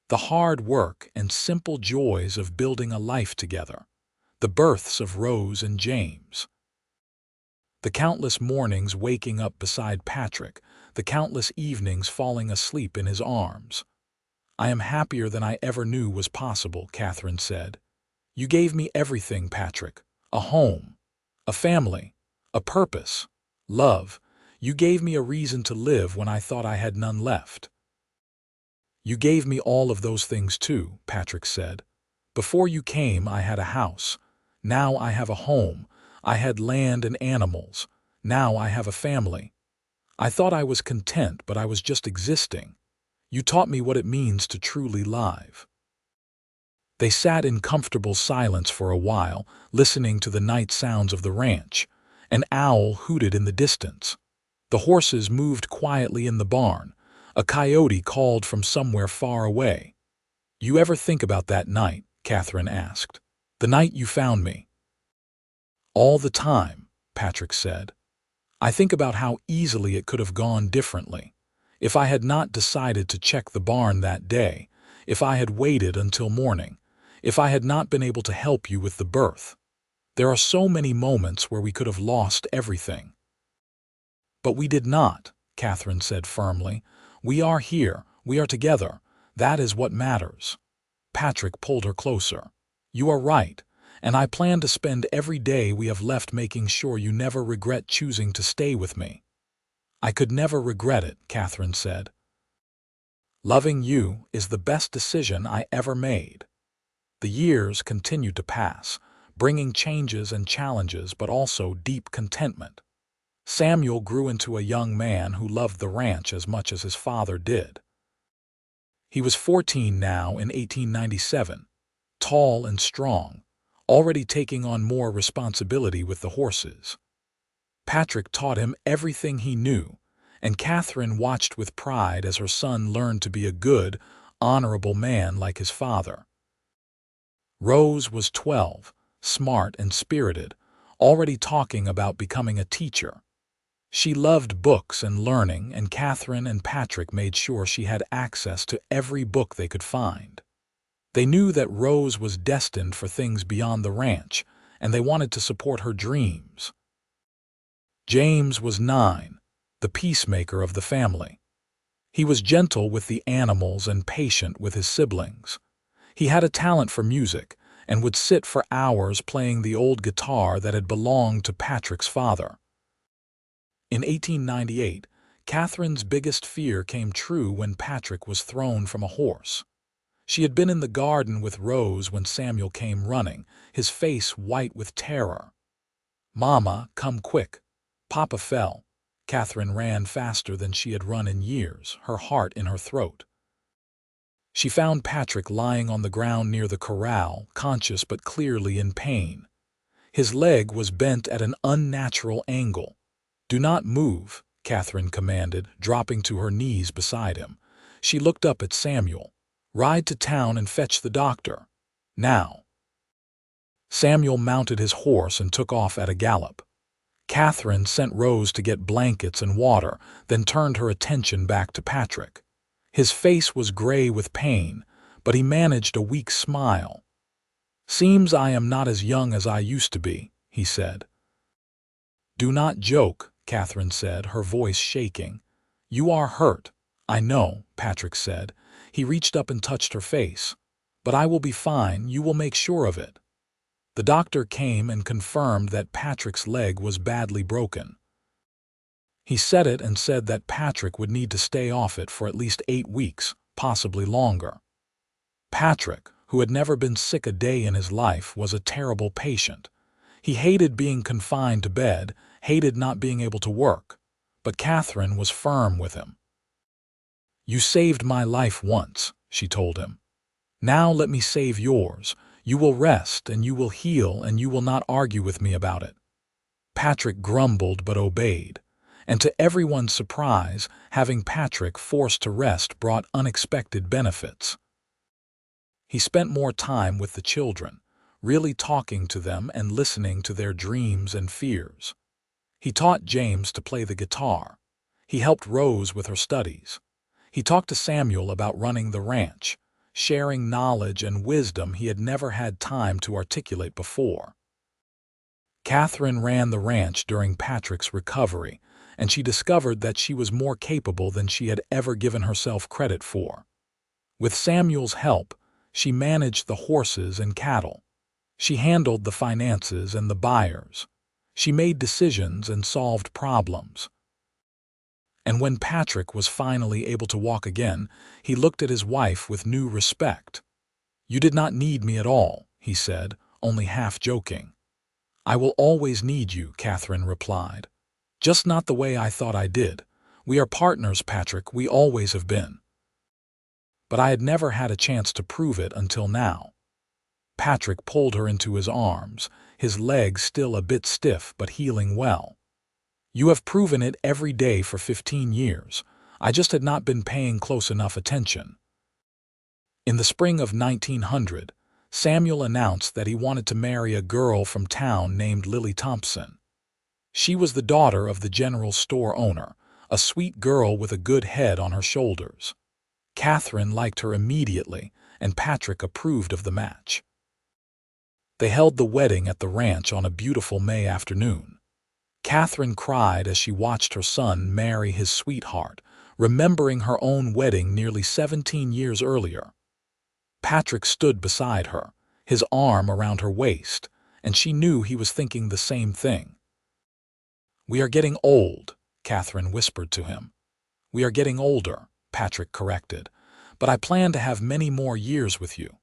The hard work and simple joys of building a life together. The births of Rose and James. The countless mornings waking up beside Patrick, the countless evenings falling asleep in his arms. "I am happier than I ever knew was possible," Katherine said. "You gave me everything, Patrick. A home, a family, a purpose, love. You gave me a reason to live when I thought I had none left." "You gave me all of those things too," Patrick said. "Before you came, I had a house. Now I have a home. I had land and animals. Now I have a family. I thought I was content, but I was just existing. You taught me what it means to truly live." They sat in comfortable silence for a while, listening to the night sounds of the ranch. An owl hooted in the distance. The horses moved quietly in the barn. A coyote called from somewhere far away. "You ever think about that night?" Katherine asked. "The night you found me?" "All the time," Patrick said. "I think about how easily it could have gone differently. If I had not decided to check the barn that day, if I had waited until morning, if I had not been able to help you with the birth. There are so many moments where we could have lost everything." "But we did not," Katherine said firmly. "We are here. We are together. That is what matters." Patrick pulled her closer. "You are right, and I plan to spend every day we have left making sure you never regret choosing to stay with me." "I could never regret it," Katherine said. "Loving you is the best decision I ever made." The years continued to pass, bringing changes and challenges but also deep contentment. Samuel grew into a young man who loved the ranch as much as his father did. He was 14 now in 1897, tall and strong, already taking on more responsibility with the horses. Patrick taught him everything he knew, and Katherine watched with pride as her son learned to be a good, honorable man like his father. Rose was 12, smart and spirited, already talking about becoming a teacher. She loved books and learning, and Katherine and Patrick made sure she had access to every book they could find. They knew that Rose was destined for things beyond the ranch, and they wanted to support her dreams. James was 9, the peacemaker of the family. He was gentle with the animals and patient with his siblings. He had a talent for music and would sit for hours playing the old guitar that had belonged to Patrick's father. In 1898, Katherine's biggest fear came true when Patrick was thrown from a horse. She had been in the garden with Rose when Samuel came running, his face white with terror. "Mama, come quick. Papa fell." Katherine ran faster than she had run in years, her heart in her throat. She found Patrick lying on the ground near the corral, conscious but clearly in pain. His leg was bent at an unnatural angle. "Do not move," Katherine commanded, dropping to her knees beside him. She looked up at Samuel. "Ride to town and fetch the doctor. Now." Samuel mounted his horse and took off at a gallop. Katherine sent Rose to get blankets and water, then turned her attention back to Patrick. His face was gray with pain, but he managed a weak smile. "Seems I am not as young as I used to be," he said. "Do not joke," Katherine said, her voice shaking. "You are hurt." "I know," Patrick said. He reached up and touched her face. "But I will be fine. You will make sure of it." The doctor came and confirmed that Patrick's leg was badly broken. He set it and said that Patrick would need to stay off it for at least 8 weeks, possibly longer. Patrick, who had never been sick a day in his life, was a terrible patient. He hated being confined to bed, hated not being able to work. But Katherine was firm with him. "You saved my life once," she told him. "Now let me save yours. You will rest, and you will heal, and you will not argue with me about it." Patrick grumbled but obeyed, and to everyone's surprise, having Patrick forced to rest brought unexpected benefits. He spent more time with the children, really talking to them and listening to their dreams and fears. He taught James to play the guitar. He helped Rose with her studies. He talked to Samuel about running the ranch, sharing knowledge and wisdom he had never had time to articulate before. Katherine ran the ranch during Patrick's recovery, and she discovered that she was more capable than she had ever given herself credit for. With Samuel's help, she managed the horses and cattle. She handled the finances and the buyers. She made decisions and solved problems. And when Patrick was finally able to walk again, he looked at his wife with new respect. "You did not need me at all," he said, only half joking. "I will always need you," Katherine replied. "Just not the way I thought I did. We are partners, Patrick, we always have been." But I had never had a chance to prove it until now. Patrick pulled her into his arms, his legs still a bit stiff but healing well. "You have proven it every day for 15 years. I just had not been paying close enough attention." In the spring of 1900, Samuel announced that he wanted to marry a girl from town named Lily Thompson. She was the daughter of the general store owner, a sweet girl with a good head on her shoulders. Katherine liked her immediately, and Patrick approved of the match. They held the wedding at the ranch on a beautiful May afternoon. Katherine cried as she watched her son marry his sweetheart, remembering her own wedding nearly 17 years earlier. Patrick stood beside her, his arm around her waist, and she knew he was thinking the same thing. "We are getting old," Katherine whispered to him. "We are getting older," Patrick corrected, "but I plan to have many more years with you."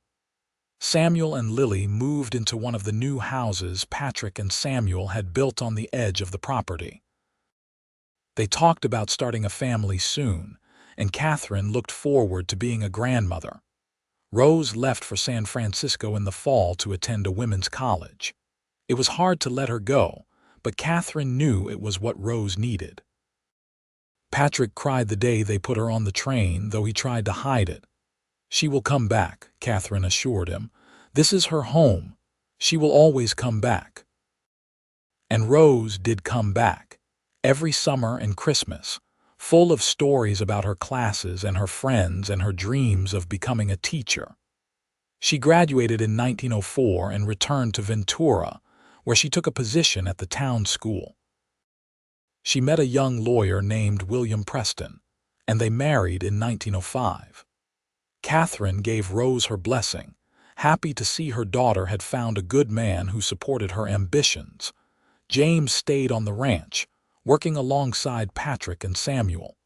Samuel and Lily moved into one of the new houses Patrick and Samuel had built on the edge of the property. They talked about starting a family soon, and Katherine looked forward to being a grandmother. Rose left for San Francisco in the fall to attend a women's college. It was hard to let her go, but Katherine knew it was what Rose needed. Patrick cried the day they put her on the train, though he tried to hide it. "She will come back," Katherine assured him. "This is her home. She will always come back." And Rose did come back, every summer and Christmas, full of stories about her classes and her friends and her dreams of becoming a teacher. She graduated in 1904 and returned to Ventura, where she took a position at the town school. She met a young lawyer named William Preston, and they married in 1905. Katherine gave Rose her blessing, happy to see her daughter had found a good man who supported her ambitions. James stayed on the ranch, working alongside Patrick and Samuel.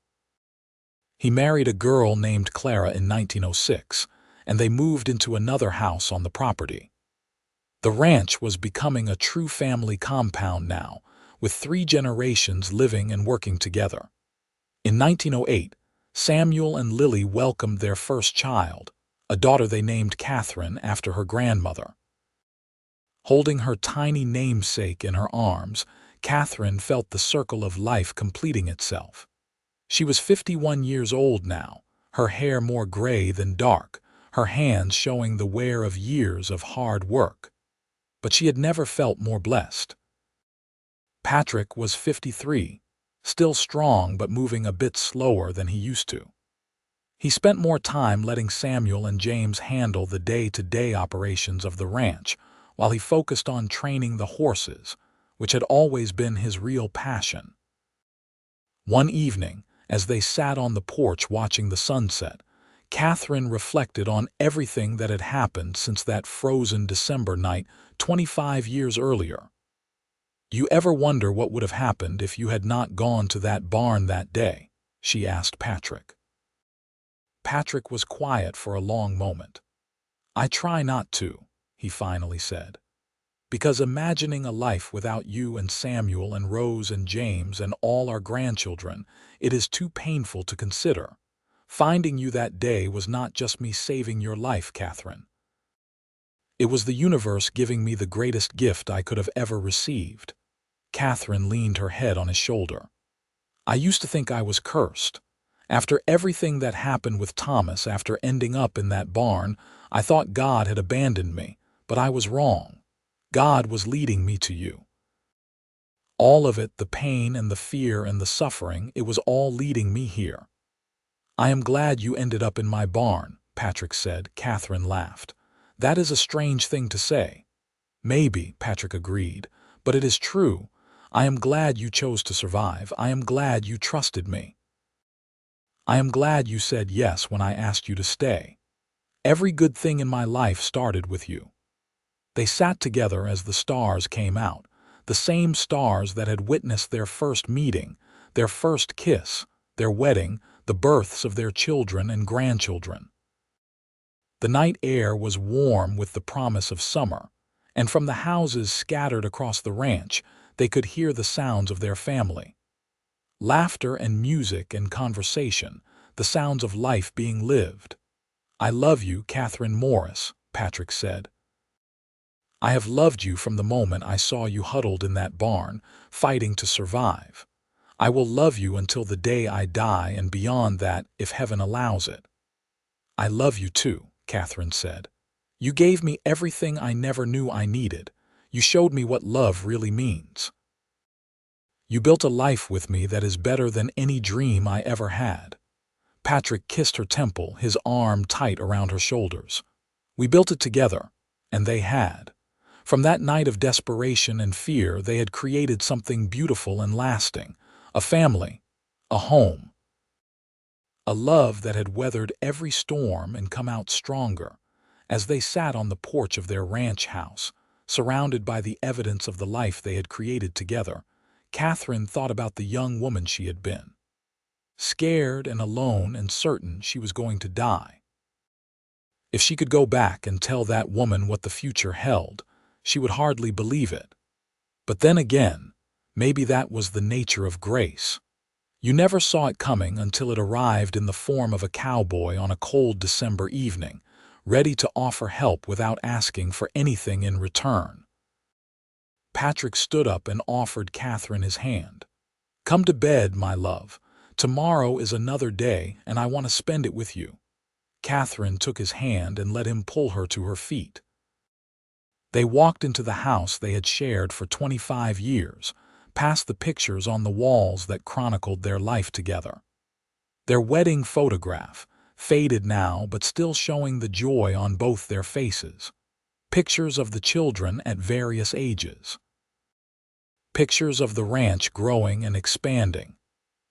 He married a girl named Clara in 1906, and they moved into another house on the property. The ranch was becoming a true family compound now, with 3 generations living and working together. In 1908, Samuel and Lily welcomed their first child, a daughter they named Katherine after her grandmother. Holding her tiny namesake in her arms, Katherine felt the circle of life completing itself. She was 51 years old now, her hair more gray than dark, her hands showing the wear of years of hard work. But she had never felt more blessed. Patrick was 53, still strong but moving a bit slower than he used to. He spent more time letting Samuel and James handle the day-to-day operations of the ranch, while he focused on training the horses, which had always been his real passion. One evening, as they sat on the porch watching the sunset, Katherine reflected on everything that had happened since that frozen December night 25 years earlier. "You ever wonder what would have happened if you had not gone to that barn that day?" she asked Patrick. Patrick was quiet for a long moment. "I try not to," he finally said. "Because imagining a life without you and Samuel and Rose and James and all our grandchildren, it is too painful to consider. Finding you that day was not just me saving your life, Katherine. It was the universe giving me the greatest gift I could have ever received. Katherine leaned her head on his shoulder. I used to think I was cursed. After everything that happened with Thomas, after ending up in that barn, I thought God had abandoned me, but I was wrong. God was leading me to you. All of it, the pain and the fear and the suffering, it was all leading me here. I am glad you ended up in my barn, Patrick said. Katherine laughed. That is a strange thing to say. Maybe, Patrick agreed, but it is true. I am glad you chose to survive. I am glad you trusted me. I am glad you said yes when I asked you to stay. Every good thing in my life started with you. They sat together as the stars came out, the same stars that had witnessed their first meeting, their first kiss, their wedding, the births of their children and grandchildren. The night air was warm with the promise of summer, and from the houses scattered across the ranch, they could hear the sounds of their family. Laughter and music and conversation, the sounds of life being lived. I love you, Katherine Morris, Patrick said. I have loved you from the moment I saw you huddled in that barn, fighting to survive. I will love you until the day I die and beyond that, if heaven allows it. I love you too, Katherine said. You gave me everything I never knew I needed. You showed me what love really means. You built a life with me that is better than any dream I ever had. Patrick kissed her temple, his arm tight around her shoulders. We built it together, and they had. From that night of desperation and fear, they had created something beautiful and lasting, a family, a home, a love that had weathered every storm and come out stronger. As they sat on the porch of their ranch house, surrounded by the evidence of the life they had created together, Katherine thought about the young woman she had been. Scared and alone and certain she was going to die. If she could go back and tell that woman what the future held, she would hardly believe it. But then again, maybe that was the nature of grace. You never saw it coming until it arrived in the form of a cowboy on a cold December evening, ready to offer help without asking for anything in return. Patrick stood up and offered Katherine his hand. Come to bed, my love. Tomorrow is another day, and I want to spend it with you. Katherine took his hand and let him pull her to her feet. They walked into the house they had shared for 25 years, past the pictures on the walls that chronicled their life together. Their wedding photograph, faded now but still showing the joy on both their faces. Pictures of the children at various ages. Pictures of the ranch growing and expanding.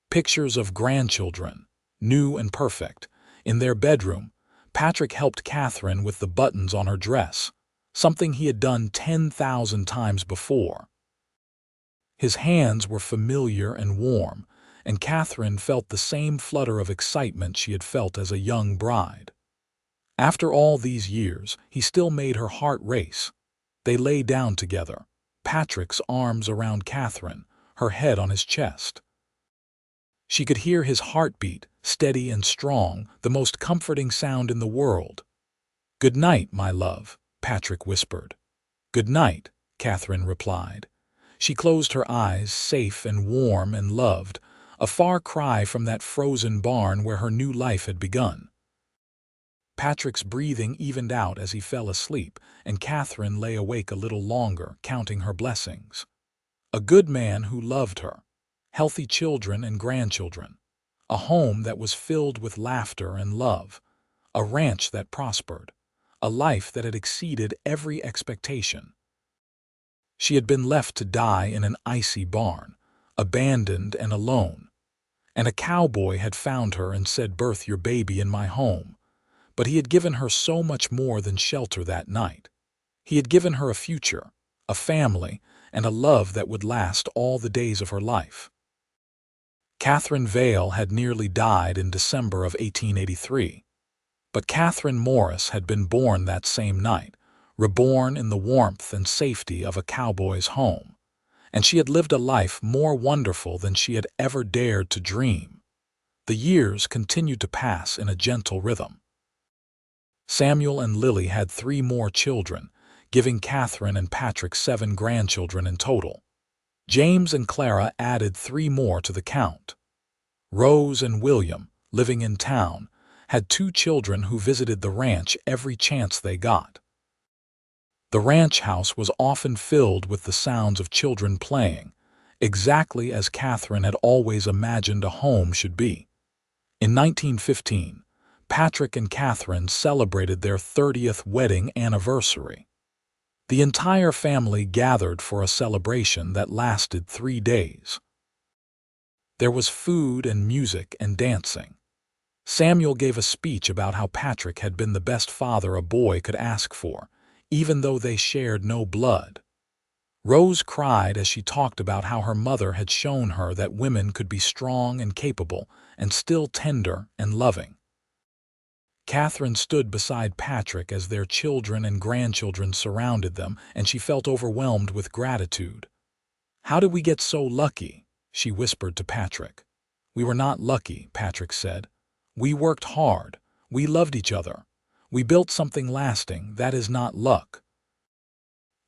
Pictures of grandchildren, new and perfect. In their bedroom, Patrick helped Katherine with the buttons on her dress, something he had done 10,000 times before. His hands were familiar and warm, and Katherine felt the same flutter of excitement she had felt as a young bride. After all these years, he still made her heart race. They lay down together, Patrick's arms around Katherine, her head on his chest. She could hear his heartbeat, steady and strong, the most comforting sound in the world. "Good night, my love," Patrick whispered. "Good night," Katherine replied. She closed her eyes, safe and warm and loved, a far cry from that frozen barn where her new life had begun. Patrick's breathing evened out as he fell asleep, and Katherine lay awake a little longer, counting her blessings. A good man who loved her, healthy children and grandchildren, a home that was filled with laughter and love, a ranch that prospered, a life that had exceeded every expectation. She had been left to die in an icy barn, abandoned and alone, and a cowboy had found her and said, "Birth your baby in my home." But he had given her so much more than shelter that night. He had given her a future, a family, and a love that would last all the days of her life. Katherine Vale had nearly died in December of 1883. But Katherine Morris had been born that same night, reborn in the warmth and safety of a cowboy's home, and she had lived a life more wonderful than she had ever dared to dream. The years continued to pass in a gentle rhythm. Samuel and Lily had 3 more children, giving Katherine and Patrick 7 grandchildren in total. James and Clara added 3 more to the count. Rose and William, living in town, had 2 children who visited the ranch every chance they got. The ranch house was often filled with the sounds of children playing, exactly as Katherine had always imagined a home should be. In 1915, Patrick and Katherine celebrated their 30th wedding anniversary. The entire family gathered for a celebration that lasted 3 days. There was food and music and dancing. Samuel gave a speech about how Patrick had been the best father a boy could ask for, even though they shared no blood. Rose cried as she talked about how her mother had shown her that women could be strong and capable and still tender and loving. Katherine stood beside Patrick as their children and grandchildren surrounded them, and she felt overwhelmed with gratitude. "How did we get so lucky?" she whispered to Patrick. "We were not lucky," Patrick said. "We worked hard. We loved each other. We built something lasting. That is not luck.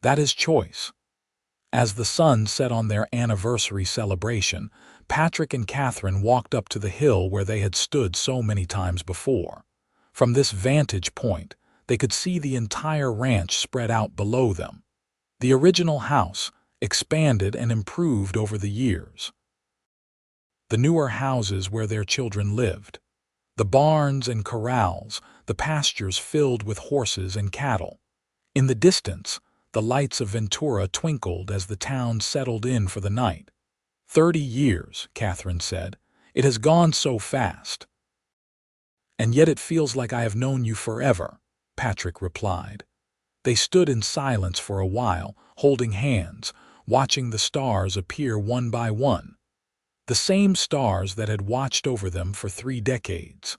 That is choice." As the sun set on their anniversary celebration, Patrick and Katherine walked up to the hill where they had stood so many times before. From this vantage point, they could see the entire ranch spread out below them. The original house, expanded and improved over the years. The newer houses where their children lived. The barns and corrals, the pastures filled with horses and cattle. In the distance, the lights of Ventura twinkled as the town settled in for the night. 30 years, Katherine said. "It has gone so fast." "And yet it feels like I have known you forever," Patrick replied. They stood in silence for a while, holding hands, watching the stars appear one by one. The same stars that had watched over them for 3 decades.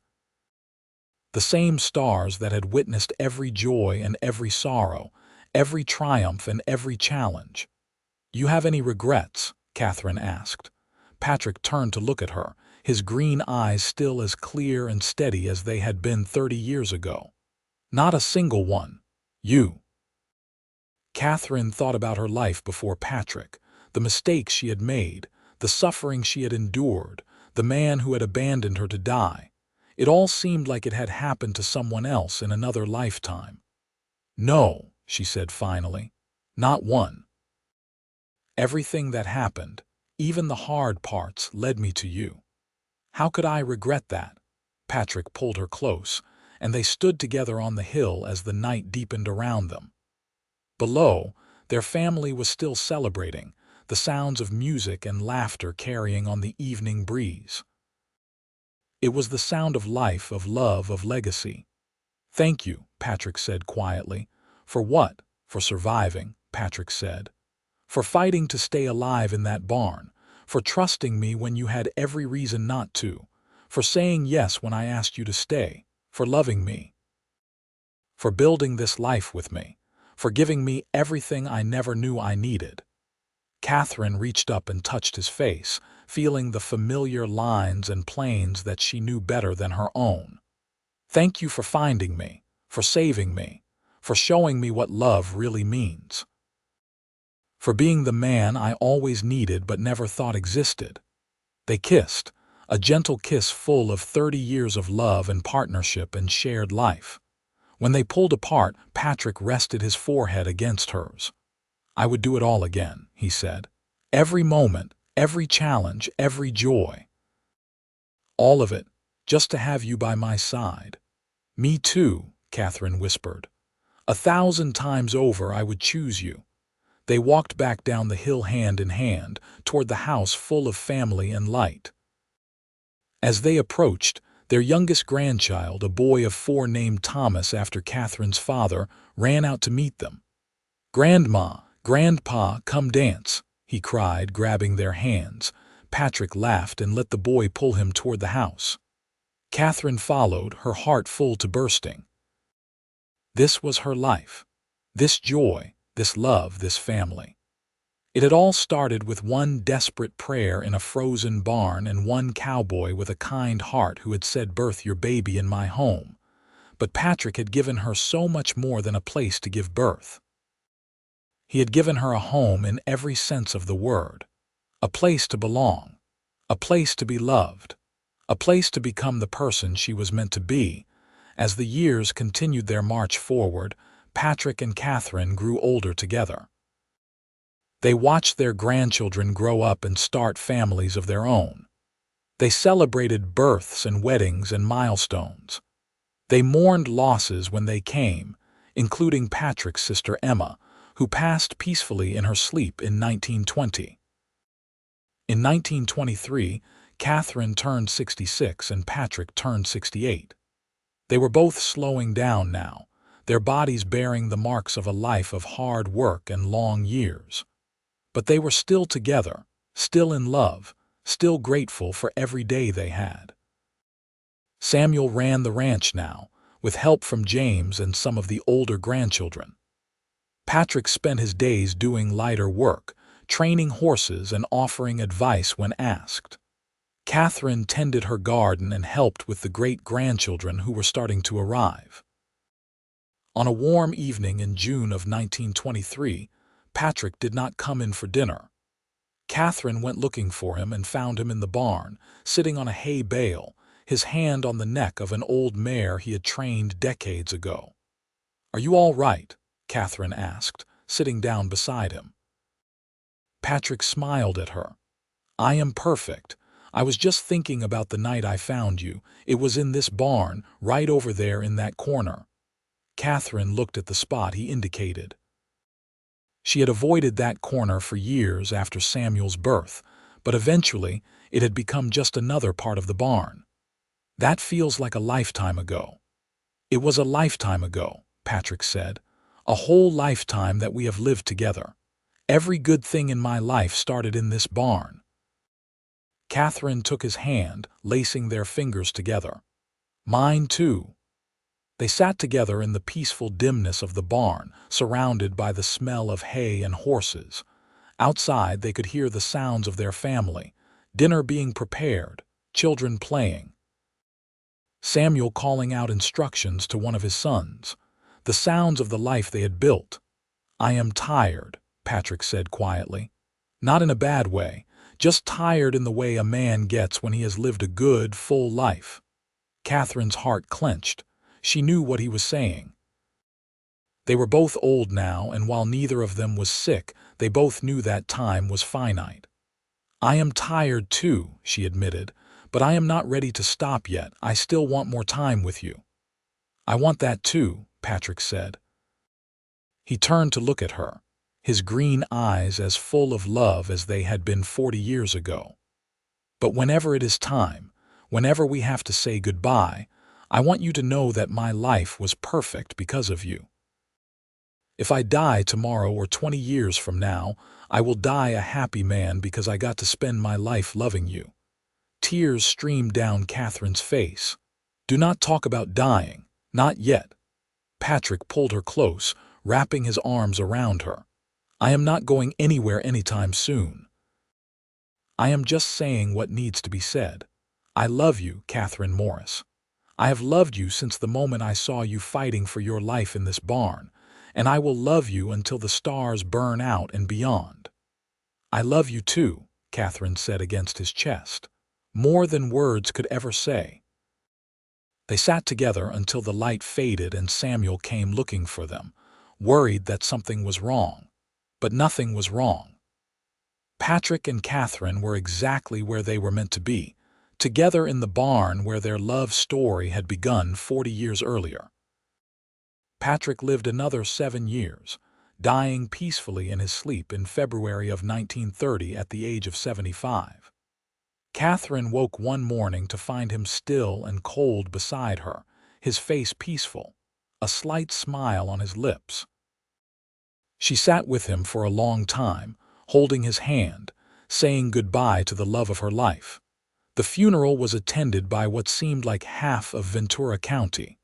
The same stars that had witnessed every joy and every sorrow, every triumph and every challenge. "You have any regrets?" Katherine asked. Patrick turned to look at her, his green eyes still as clear and steady as they had been 30 years ago. "Not a single one. You." Katherine thought about her life before Patrick, the mistakes she had made, the suffering she had endured, the man who had abandoned her to die. It all seemed like it had happened to someone else in another lifetime. "No," she said finally, "not one. Everything that happened, even the hard parts, led me to you." "How could I regret that?" Patrick pulled her close, and they stood together on the hill as the night deepened around them. Below, their family was still celebrating, the sounds of music and laughter carrying on the evening breeze. It was the sound of life, of love, of legacy. "Thank you," Patrick said quietly. "For what?" "For surviving," Patrick said. "For fighting to stay alive in that barn. For trusting me when you had every reason not to. For saying yes when I asked you to stay. For loving me. For building this life with me. For giving me everything I never knew I needed." Katherine reached up and touched his face, feeling the familiar lines and planes that she knew better than her own. "Thank you for finding me, for saving me, for showing me what love really means. For being the man I always needed but never thought existed." They kissed, a gentle kiss full of 30 years of love and partnership and shared life. When they pulled apart, Patrick rested his forehead against hers. "I would do it all again," he said. "Every moment, every challenge, every joy. All of it, just to have you by my side." "Me too," Katherine whispered. "1,000 times over I would choose you." They walked back down the hill hand in hand, toward the house full of family and light. As they approached, their youngest grandchild, a boy of 4 named Thomas after Katherine's father, ran out to meet them. "Grandma, Grandpa, come dance," he cried, grabbing their hands. Patrick laughed and let the boy pull him toward the house. Katherine followed, her heart full to bursting. This was her life. This joy, this love, this family. It had all started with one desperate prayer in a frozen barn and one cowboy with a kind heart who had said, "Birth your baby in my home." But Patrick had given her so much more than a place to give birth. He had given her a home in every sense of the word, a place to belong, a place to be loved, a place to become the person she was meant to be. As the years continued their march forward, Patrick and Katherine grew older together. They watched their grandchildren grow up and start families of their own. They celebrated births and weddings and milestones. They mourned losses when they came, including Patrick's sister Emma, who passed peacefully in her sleep in 1920. In 1923, Katherine turned 66 and Patrick turned 68. They were both slowing down now, their bodies bearing the marks of a life of hard work and long years. But they were still together, still in love, still grateful for every day they had. Samuel ran the ranch now, with help from James and some of the older grandchildren. Patrick spent his days doing lighter work, training horses and offering advice when asked. Katherine tended her garden and helped with the great-grandchildren who were starting to arrive. On a warm evening in June of 1923, Patrick did not come in for dinner. Katherine went looking for him and found him in the barn, sitting on a hay bale, his hand on the neck of an old mare he had trained decades ago. "Are you all right?" Katherine asked, sitting down beside him. Patrick smiled at her. "I am perfect. I was just thinking about the night I found you. It was in this barn, right over there in that corner." Katherine looked at the spot he indicated. She had avoided that corner for years after Samuel's birth, but eventually it had become just another part of the barn. "That feels like a lifetime ago." "It was a lifetime ago," Patrick said. "A whole lifetime that we have lived together. Every good thing in my life started in this barn." Katherine took his hand, lacing their fingers together. "Mine too." They sat together in the peaceful dimness of the barn, surrounded by the smell of hay and horses. Outside they could hear the sounds of their family, dinner being prepared, children playing. Samuel calling out instructions to one of his sons, the sounds of the life they had built. "I am tired," Patrick said quietly. "Not in a bad way, just tired in the way a man gets when he has lived a good, full life." Katherine's heart clenched. She knew what he was saying. They were both old now, and while neither of them was sick, they both knew that time was finite. "I am tired too," she admitted, "but I am not ready to stop yet. I still want more time with you." "I want that too," Patrick said. He turned to look at her, his green eyes as full of love as they had been 40 years ago. "But whenever it is time, whenever we have to say goodbye, I want you to know that my life was perfect because of you. If I die tomorrow or 20 years from now, I will die a happy man because I got to spend my life loving you." Tears streamed down Katherine's face. "Do not talk about dying, not yet." Patrick pulled her close, wrapping his arms around her. "I am not going anywhere anytime soon. I am just saying what needs to be said. I love you, Katherine Morris. I have loved you since the moment I saw you fighting for your life in this barn, and I will love you until the stars burn out and beyond." "I love you too," Katherine said against his chest, more than words could ever say. They sat together until the light faded and Samuel came looking for them, worried that something was wrong. But nothing was wrong. Patrick and Katherine were exactly where they were meant to be, together in the barn where their love story had begun 40 years earlier. Patrick lived another 7 years, dying peacefully in his sleep in February of 1930 at the age of 75. Katherine woke one morning to find him still and cold beside her, his face peaceful, a slight smile on his lips. She sat with him for a long time, holding his hand, saying goodbye to the love of her life. The funeral was attended by what seemed like half of Ventura County.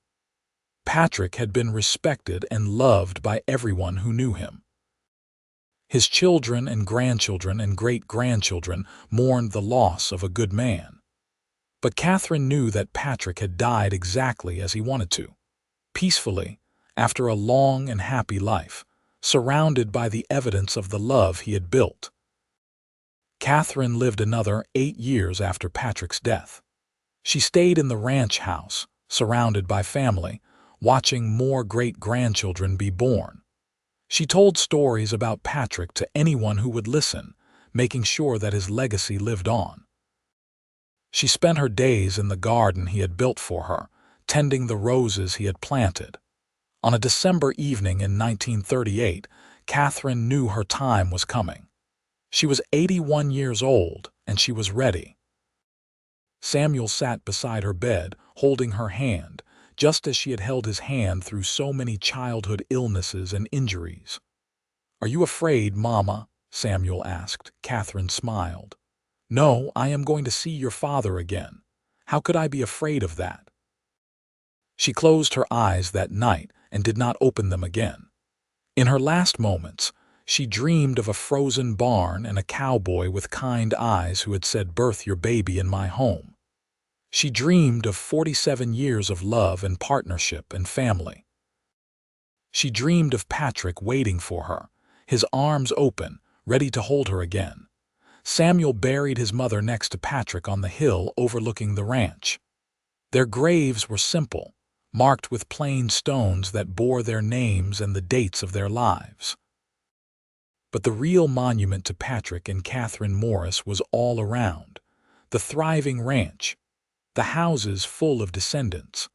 Patrick had been respected and loved by everyone who knew him. His children and grandchildren and great-grandchildren mourned the loss of a good man. But Katherine knew that Patrick had died exactly as he wanted to, peacefully, after a long and happy life, surrounded by the evidence of the love he had built. Katherine lived another 8 years after Patrick's death. She stayed in the ranch house, surrounded by family, watching more great-grandchildren be born. She told stories about Patrick to anyone who would listen, making sure that his legacy lived on. She spent her days in the garden he had built for her, tending the roses he had planted. On a December evening in 1938, Katherine knew her time was coming. She was 81 years old, and she was ready. Samuel sat beside her bed, holding her hand, just as she had held his hand through so many childhood illnesses and injuries. "Are you afraid, Mama?" Samuel asked. Katherine smiled. "No, I am going to see your father again. How could I be afraid of that?" She closed her eyes that night and did not open them again. In her last moments, she dreamed of a frozen barn and a cowboy with kind eyes who had said, "Birth your baby in my home." She dreamed of 47 years of love and partnership and family. She dreamed of Patrick waiting for her, his arms open, ready to hold her again. Samuel buried his mother next to Patrick on the hill overlooking the ranch. Their graves were simple, marked with plain stones that bore their names and the dates of their lives. But the real monument to Patrick and Katherine Morris was all around: the thriving ranch, the houses full of descendants,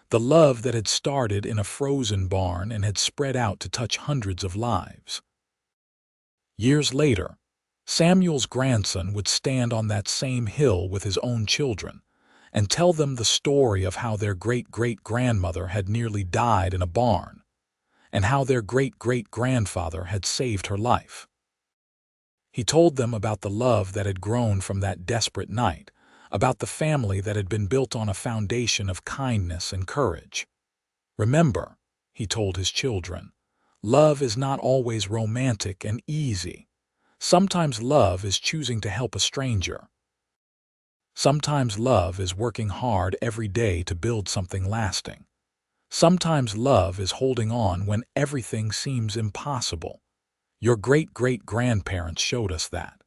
the love that had started in a frozen barn and had spread out to touch hundreds of lives. Years later, Samuel's grandson would stand on that same hill with his own children and tell them the story of how their great-great-grandmother had nearly died in a barn, and how their great-great-grandfather had saved her life. He told them about the love that had grown from that desperate night, about the family that had been built on a foundation of kindness and courage. "Remember," he told his children, "love is not always romantic and easy. Sometimes love is choosing to help a stranger. Sometimes love is working hard every day to build something lasting. Sometimes love is holding on when everything seems impossible. Your great-great-grandparents showed us that.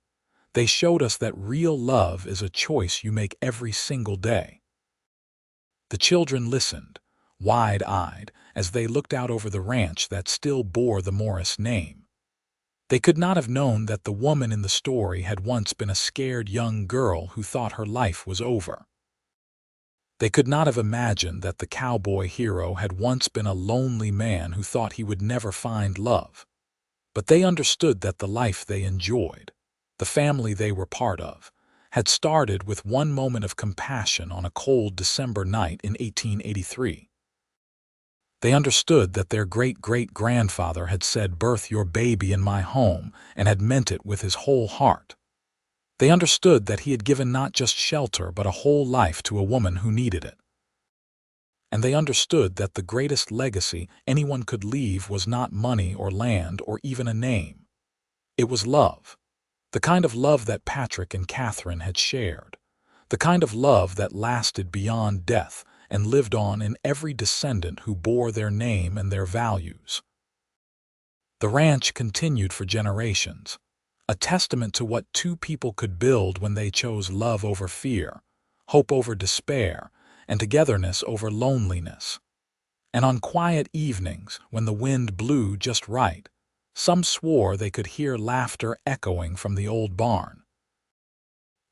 They showed us that real love is a choice you make every single day." The children listened, wide-eyed, as they looked out over the ranch that still bore the Morris name. They could not have known that the woman in the story had once been a scared young girl who thought her life was over. They could not have imagined that the cowboy hero had once been a lonely man who thought he would never find love. But they understood that the life they enjoyed, the family they were part of, had started with one moment of compassion on a cold December night in 1883. They understood that their great-great-grandfather had said, "Birth your baby in my home," and had meant it with his whole heart. They understood that he had given not just shelter but a whole life to a woman who needed it. And they understood that the greatest legacy anyone could leave was not money or land or even a name. It was love. The kind of love that Patrick and Katherine had shared. The kind of love that lasted beyond death and lived on in every descendant who bore their name and their values. The ranch continued for generations, a testament to what two people could build when they chose love over fear, hope over despair, and togetherness over loneliness. And on quiet evenings, when the wind blew just right, some swore they could hear laughter echoing from the old barn.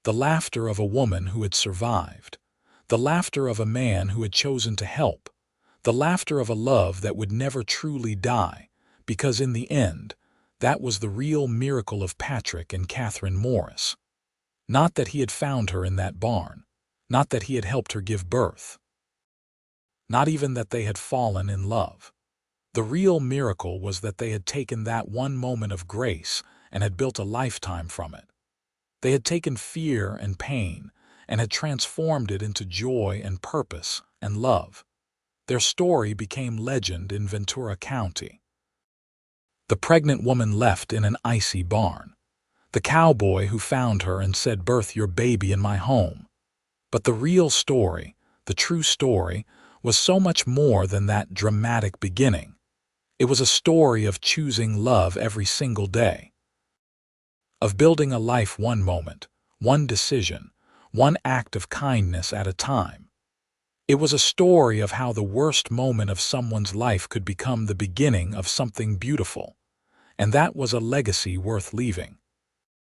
The laughter of a woman who had survived, the laughter of a man who had chosen to help, the laughter of a love that would never truly die, because in the end, that was the real miracle of Patrick and Katherine Morris. Not that he had found her in that barn, not that he had helped her give birth, not even that they had fallen in love. The real miracle was that they had taken that one moment of grace and had built a lifetime from it. They had taken fear and pain and had transformed it into joy and purpose and love. Their story became legend in Ventura County. The pregnant woman left in an icy barn. The cowboy who found her and said, "Birth your baby in my home." But the real story, the true story, was so much more than that dramatic beginning. It was a story of choosing love every single day, of building a life one moment, one decision, one act of kindness at a time. It was a story of how the worst moment of someone's life could become the beginning of something beautiful, and that was a legacy worth leaving.